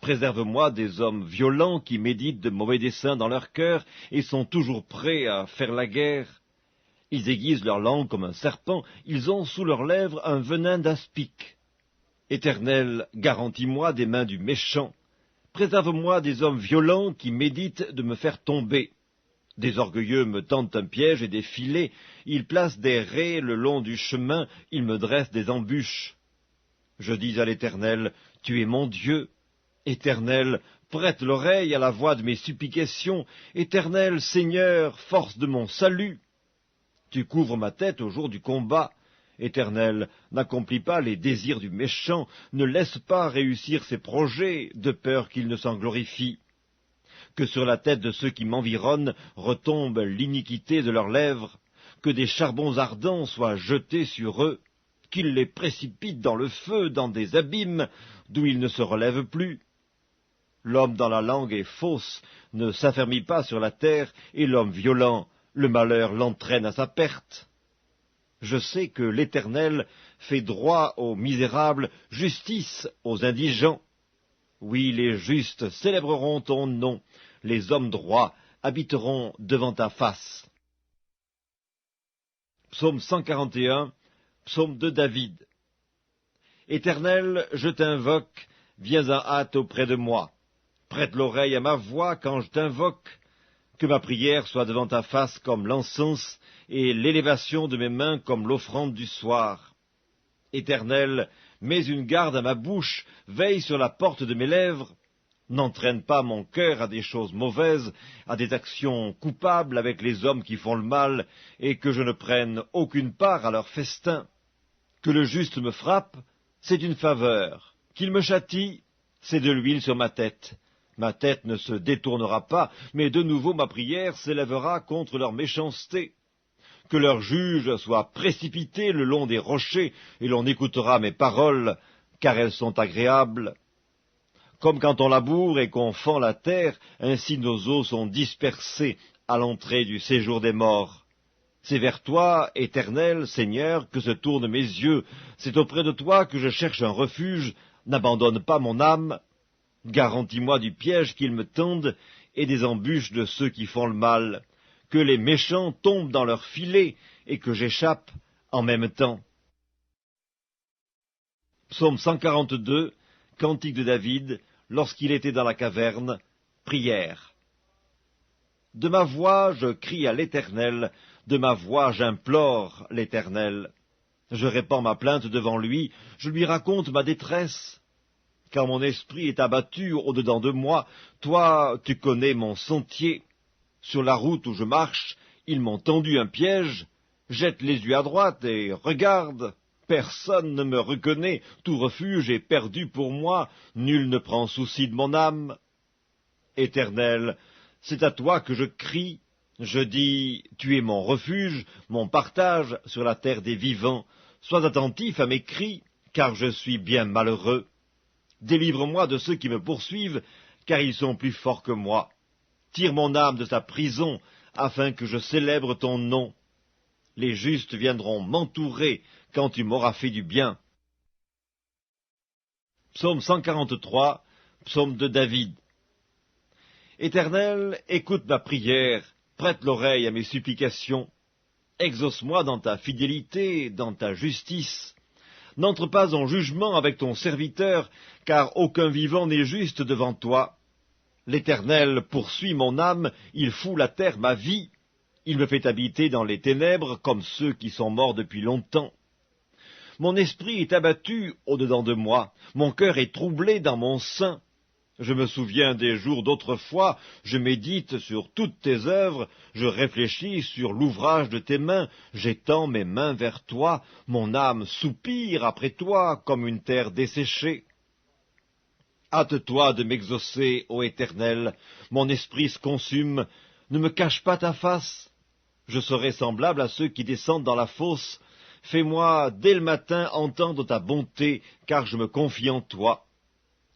Préserve-moi des hommes violents qui méditent de mauvais desseins dans leur cœur et sont toujours prêts à faire la guerre. Ils aiguisent leur langue comme un serpent, ils ont sous leurs lèvres un venin d'aspic. Éternel, garantis-moi des mains du méchant. Préserve-moi des hommes violents qui méditent de me faire tomber. Des orgueilleux me tendent un piège et des filets, ils placent des raies le long du chemin, ils me dressent des embûches. Je dis à l'Éternel, tu es mon Dieu. Éternel, prête l'oreille à la voix de mes supplications. Éternel, Seigneur, force de mon salut. Tu couvres ma tête au jour du combat. Éternel, n'accomplis pas les désirs du méchant, ne laisse pas réussir ses projets, de peur qu'il ne s'en glorifie. Que sur la tête de ceux qui m'environnent retombe l'iniquité de leurs lèvres, que des charbons ardents soient jetés sur eux, qu'ils les précipitent dans le feu, dans des abîmes, d'où ils ne se relèvent plus. L'homme dont la langue est fausse ne s'affermit pas sur la terre, et l'homme violent, le malheur l'entraîne à sa perte. Je sais que l'Éternel fait droit aux misérables, justice aux indigents. Oui, les justes célébreront ton nom, les hommes droits habiteront devant ta face. Psaume 141, Psaume de David. Éternel, je t'invoque, viens en hâte auprès de moi. Prête l'oreille à ma voix quand je t'invoque. Que ma prière soit devant ta face comme l'encens, et l'élévation de mes mains comme l'offrande du soir. Éternel, mets une garde à ma bouche, veille sur la porte de mes lèvres. N'entraîne pas mon cœur à des choses mauvaises, à des actions coupables avec les hommes qui font le mal, et que je ne prenne aucune part à leur festin. Que le juste me frappe, c'est une faveur. Qu'il me châtie, c'est de l'huile sur ma tête. Ma tête ne se détournera pas, mais de nouveau ma prière s'élèvera contre leur méchanceté. Que leur juge soit précipité le long des rochers, et l'on écoutera mes paroles, car elles sont agréables. Comme quand on laboure et qu'on fend la terre, ainsi nos os sont dispersés à l'entrée du séjour des morts. C'est vers toi, Éternel, Seigneur, que se tournent mes yeux. C'est auprès de toi que je cherche un refuge. N'abandonne pas mon âme. Garantis-moi du piège qu'ils me tendent et des embûches de ceux qui font le mal. Que les méchants tombent dans leur filet et que j'échappe en même temps. Psaume 142, Cantique de David, lorsqu'il était dans la caverne, prière. De ma voix je crie à l'Éternel, de ma voix j'implore l'Éternel. Je répands ma plainte devant lui, je lui raconte ma détresse. Car mon esprit est abattu au-dedans de moi, toi tu connais mon sentier. Sur la route où je marche, ils m'ont tendu un piège. Jette les yeux à droite et regarde. Personne ne me reconnaît, tout refuge est perdu pour moi, nul ne prend souci de mon âme. Éternel, c'est à toi que je crie, je dis, tu es mon refuge, mon partage sur la terre des vivants. Sois attentif à mes cris, car je suis bien malheureux. Délivre-moi de ceux qui me poursuivent, car ils sont plus forts que moi. Tire mon âme de sa prison, afin que je célèbre ton nom. Les justes viendront m'entourer quand tu m'auras fait du bien. Psaume 143, Psaume de David. Éternel, écoute ma prière, prête l'oreille à mes supplications. Exauce-moi dans ta fidélité, dans ta justice. N'entre pas en jugement avec ton serviteur, car aucun vivant n'est juste devant toi. L'Éternel poursuit mon âme, il fout la terre ma vie. Il me fait habiter dans les ténèbres comme ceux qui sont morts depuis longtemps. Mon esprit est abattu au-dedans de moi, mon cœur est troublé dans mon sein. Je me souviens des jours d'autrefois, je médite sur toutes tes œuvres, je réfléchis sur l'ouvrage de tes mains, j'étends mes mains vers toi, mon âme soupire après toi comme une terre desséchée. Hâte-toi de m'exaucer, ô Éternel, mon esprit se consume, ne me cache pas ta face. Je serai semblable à ceux qui descendent dans la fosse. Fais-moi dès le matin entendre ta bonté, car je me confie en toi.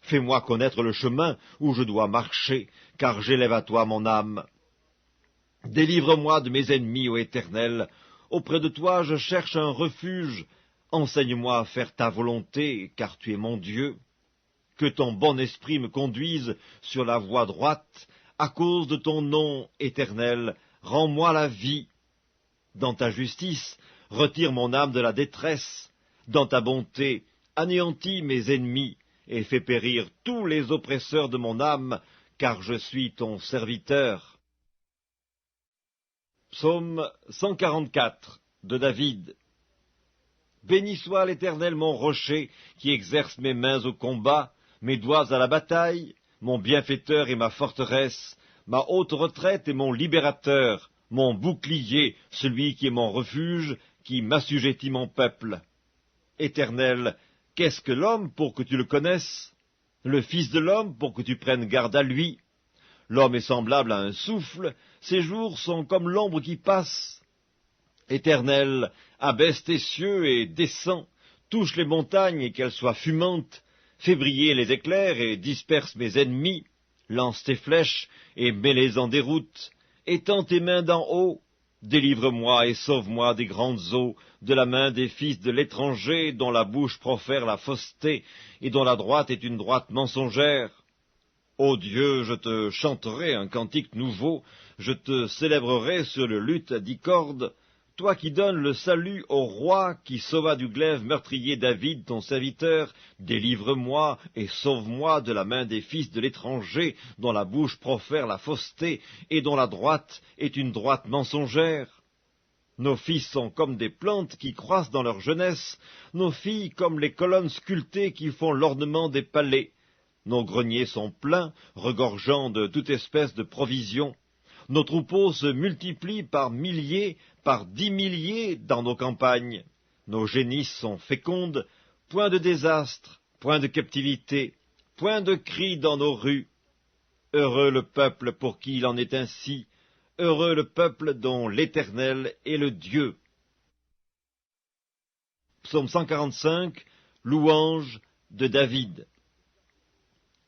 Fais-moi connaître le chemin où je dois marcher, car j'élève à toi mon âme. Délivre-moi de mes ennemis, ô Éternel. Auprès de toi je cherche un refuge. Enseigne-moi à faire ta volonté, car tu es mon Dieu. Que ton bon esprit me conduise sur la voie droite. À cause de ton nom, Éternel, rends-moi la vie. Dans ta justice, retire mon âme de la détresse. Dans ta bonté, anéantis mes ennemis et fais périr tous les oppresseurs de mon âme, car je suis ton serviteur. Psaume 144 de David. Béni soit l'Éternel mon rocher, qui exerce mes mains au combat, mes doigts à la bataille, mon bienfaiteur et ma forteresse, ma haute retraite et mon libérateur, mon bouclier, celui qui est mon refuge, qui m'assujettit mon peuple. Éternel, qu'est-ce que l'homme pour que tu le connaisses? Le Fils de l'homme pour que tu prennes garde à lui? L'homme est semblable à un souffle, ses jours sont comme l'ombre qui passe. Éternel, abaisse tes cieux et descends, touche les montagnes et qu'elles soient fumantes, fais briller les éclairs et disperse mes ennemis, lance tes flèches et mets-les en déroute, étends tes mains d'en haut, délivre-moi et sauve-moi des grandes eaux, de la main des fils de l'étranger, dont la bouche profère la fausseté, et dont la droite est une droite mensongère. Ô Dieu, je te chanterai un cantique nouveau, je te célébrerai sur le luth à 10 cordes. toi qui donnes le salut au roi qui sauva du glaive meurtrier David, ton serviteur, délivre-moi et sauve-moi de la main des fils de l'étranger, dont la bouche profère la fausseté et dont la droite est une droite mensongère. Nos fils sont comme des plantes qui croissent dans leur jeunesse, nos filles comme les colonnes sculptées qui font l'ornement des palais. Nos greniers sont pleins, regorgeant de toute espèce de provisions. Nos troupeaux se multiplient par milliers, par 10 milliers dans nos campagnes. Nos génisses sont fécondes, point de désastre, point de captivité, point de cris dans nos rues. Heureux le peuple pour qui il en est ainsi, heureux le peuple dont l'Éternel est le Dieu. Psaume 145, louange de David.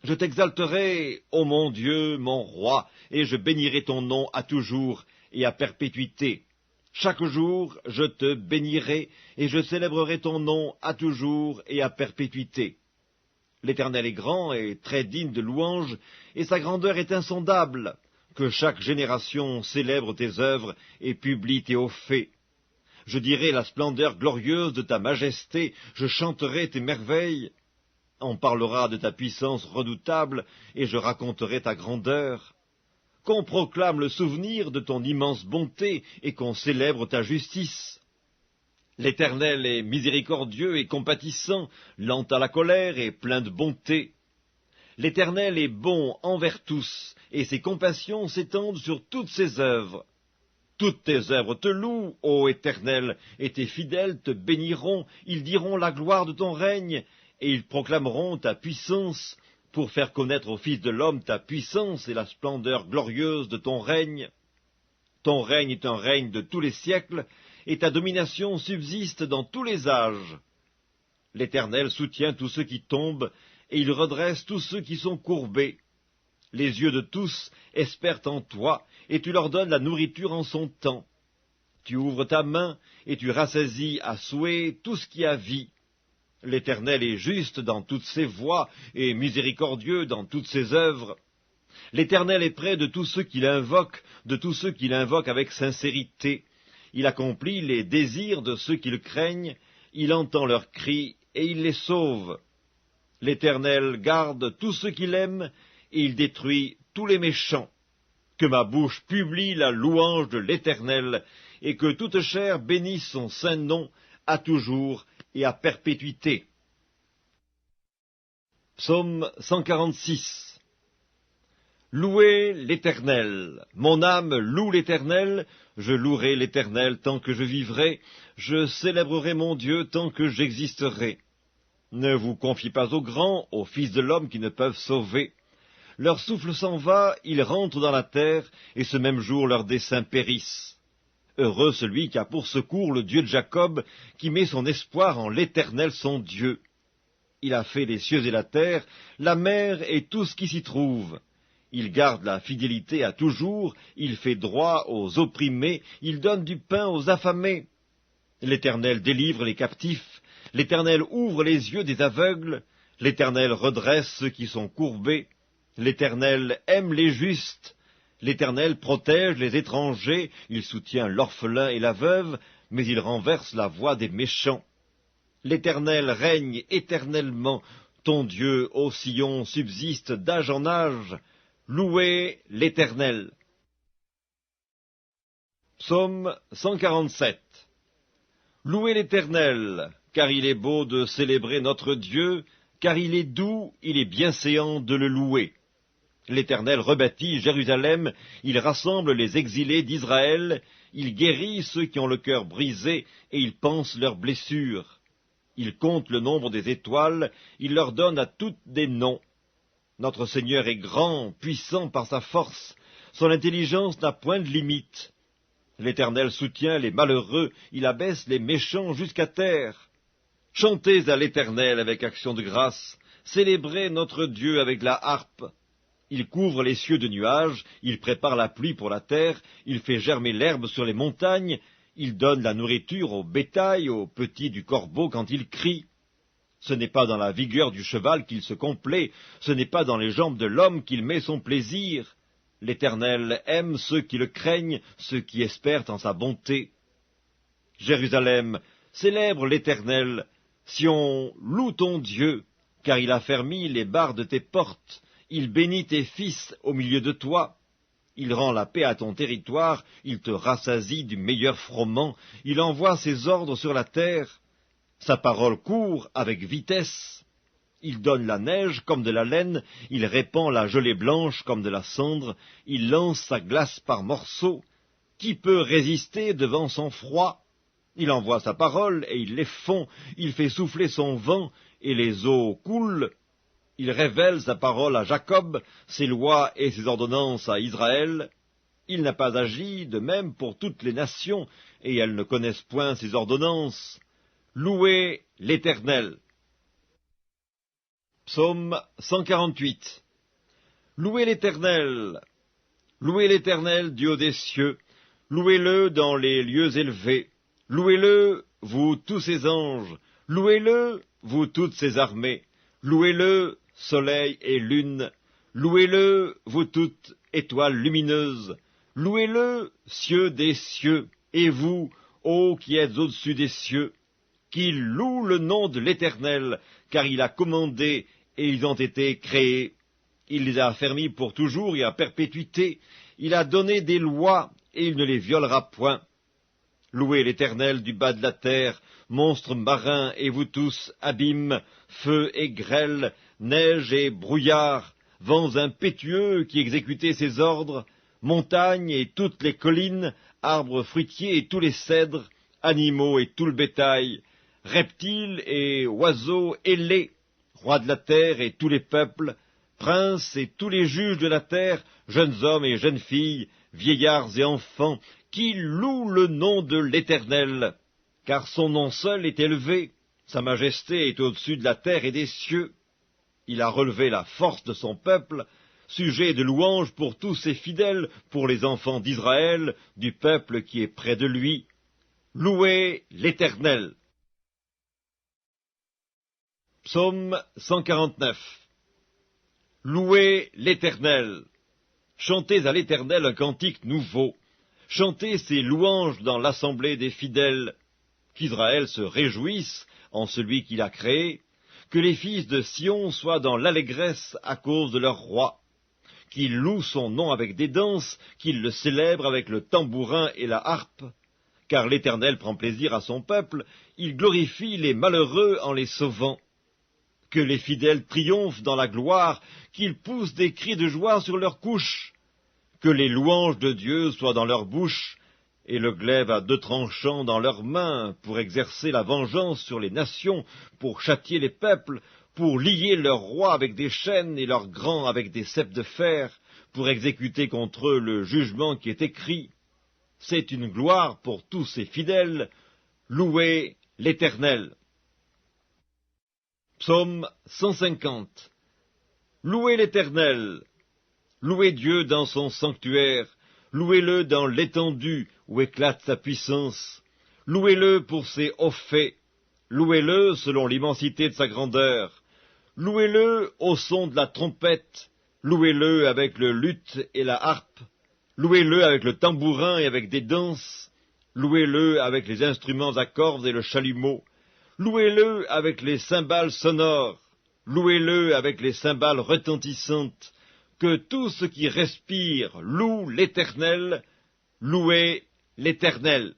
Je t'exalterai, ô mon Dieu, mon roi, et je bénirai ton nom à toujours et à perpétuité. Chaque jour, je te bénirai, et je célébrerai ton nom à toujours et à perpétuité. L'Éternel est grand et très digne de louange, et sa grandeur est insondable. Que chaque génération célèbre tes œuvres et publie tes hauts faits. Je dirai la splendeur glorieuse de ta majesté, je chanterai tes merveilles. On parlera de ta puissance redoutable, et je raconterai ta grandeur. Qu'on proclame le souvenir de ton immense bonté, et qu'on célèbre ta justice. L'Éternel est miséricordieux et compatissant, lent à la colère et plein de bonté. L'Éternel est bon envers tous, et ses compassions s'étendent sur toutes ses œuvres. Toutes tes œuvres te louent, ô Éternel, et tes fidèles te béniront, ils diront la gloire de ton règne, et ils proclameront ta puissance, pour faire connaître aux fils de l'homme ta puissance et la splendeur glorieuse de ton règne. Ton règne est un règne de tous les siècles, et ta domination subsiste dans tous les âges. L'Éternel soutient tous ceux qui tombent, et il redresse tous ceux qui sont courbés. Les yeux de tous espèrent en toi, et tu leur donnes la nourriture en son temps. Tu ouvres ta main, et tu rassasies à souhait tout ce qui a vie. L'Éternel est juste dans toutes ses voies, et miséricordieux dans toutes ses œuvres. L'Éternel est près de tous ceux qui l'invoquent, de tous ceux qui l'invoquent avec sincérité. Il accomplit les désirs de ceux qui le craignent, il entend leurs cris, et il les sauve. L'Éternel garde tous ceux qui l'aiment, et il détruit tous les méchants. Que ma bouche publie la louange de l'Éternel, et que toute chair bénisse son saint nom à toujours et à perpétuité. Psaume 146. Louez l'Éternel. Mon âme loue l'Éternel, je louerai l'Éternel tant que je vivrai, je célébrerai mon Dieu tant que j'existerai. Ne vous confiez pas aux grands, aux fils de l'homme qui ne peuvent sauver. Leur souffle s'en va, ils rentrent dans la terre, et ce même jour leurs desseins périssent. Heureux celui qui a pour secours le Dieu de Jacob, qui met son espoir en l'Éternel son Dieu. Il a fait les cieux et la terre, la mer et tout ce qui s'y trouve. Il garde la fidélité à toujours, il fait droit aux opprimés, il donne du pain aux affamés. L'Éternel délivre les captifs, l'Éternel ouvre les yeux des aveugles, l'Éternel redresse ceux qui sont courbés, l'Éternel aime les justes, l'Éternel protège les étrangers, il soutient l'orphelin et la veuve, mais il renverse la voie des méchants. L'Éternel règne éternellement, ton Dieu, ô Sion, subsiste d'âge en âge. Louez l'Éternel. Psaume 147. Louez l'Éternel, car il est beau de célébrer notre Dieu, car il est doux, il est bienséant de le louer. L'Éternel rebâtit Jérusalem, il rassemble les exilés d'Israël, il guérit ceux qui ont le cœur brisé, et il panse leurs blessures. Il compte le nombre des étoiles, il leur donne à toutes des noms. Notre Seigneur est grand, puissant par sa force, son intelligence n'a point de limite. L'Éternel soutient les malheureux, il abaisse les méchants jusqu'à terre. Chantez à l'Éternel avec action de grâce, célébrez notre Dieu avec la harpe. Il couvre les cieux de nuages, il prépare la pluie pour la terre, il fait germer l'herbe sur les montagnes, il donne la nourriture au bétail, aux petits du corbeau quand il crie. Ce n'est pas dans la vigueur du cheval qu'il se complaît, ce n'est pas dans les jambes de l'homme qu'il met son plaisir. L'Éternel aime ceux qui le craignent, ceux qui espèrent en sa bonté. Jérusalem, célèbre l'Éternel. Sion, loue ton Dieu, car il a fermi les barres de tes portes. Il bénit tes fils au milieu de toi. Il rend la paix à ton territoire, il te rassasie du meilleur froment, il envoie ses ordres sur la terre. Sa parole court avec vitesse. Il donne la neige comme de la laine, il répand la gelée blanche comme de la cendre, il lance sa glace par morceaux. Qui peut résister devant son froid? Il envoie sa parole et il les fond, il fait souffler son vent et les eaux coulent. Il révèle sa parole à Jacob, ses lois et ses ordonnances à Israël. Il n'a pas agi de même pour toutes les nations, et elles ne connaissent point ses ordonnances. Louez l'Éternel. Psaume 148. Louez l'Éternel. Louez l'Éternel, Dieu des cieux. Louez-le dans les lieux élevés. Louez-le, vous tous ses anges. Louez-le, vous toutes ses armées. Louez-le, soleil et lune. Louez-le, vous toutes étoiles lumineuses. Louez-le, cieux des cieux. Et vous, ô qui êtes au-dessus des cieux, qu'il loue le nom de l'Éternel, car il a commandé et ils ont été créés. Il les a affermis pour toujours et à perpétuité. Il a donné des lois et il ne les violera point. Louez l'Éternel du bas de la terre, monstres marins et vous tous, abîmes, feu et grêle, neige et brouillard, vents impétueux qui exécutez ses ordres, montagnes et toutes les collines, arbres fruitiers et tous les cèdres, animaux et tout le bétail, reptiles et oiseaux ailés, rois de la terre et tous les peuples, princes et tous les juges de la terre, jeunes hommes et jeunes filles, vieillards et enfants, qui louent le nom de l'Éternel, car son nom seul est élevé, sa majesté est au-dessus de la terre et des cieux. Il a relevé la force de son peuple, sujet de louange pour tous ses fidèles, pour les enfants d'Israël, du peuple qui est près de lui. Louez l'Éternel. Psaume 149. Louez l'Éternel. Chantez à l'Éternel un cantique nouveau. Chantez ses louanges dans l'assemblée des fidèles. Qu'Israël se réjouisse en celui qu'il a créé. Que les fils de Sion soient dans l'allégresse à cause de leur roi. Qu'ils louent son nom avec des danses, qu'ils le célèbrent avec le tambourin et la harpe. Car l'Éternel prend plaisir à son peuple, il glorifie les malheureux en les sauvant. Que les fidèles triomphent dans la gloire, qu'ils poussent des cris de joie sur leurs couches. Que les louanges de Dieu soient dans leur bouche, et le glaive à 2 tranchants dans leurs mains, pour exercer la vengeance sur les nations, pour châtier les peuples, pour lier leurs rois avec des chaînes et leurs grands avec des ceps de fer, pour exécuter contre eux le jugement qui est écrit. C'est une gloire pour tous ces fidèles. Louez l'Éternel. Psaume 150. Louez l'Éternel. Louez Dieu dans son sanctuaire. Louez-le dans l'étendue où éclate sa puissance. Louez-le pour ses hauts faits. Louez-le selon l'immensité de sa grandeur. Louez-le au son de la trompette. Louez-le avec le luth et la harpe. Louez-le avec le tambourin et avec des danses. Louez-le avec les instruments à cordes et le chalumeau. Louez-le avec les cymbales sonores. Louez-le avec les cymbales retentissantes. Que tout ce qui respire loue l'Éternel. Louez l'Éternel.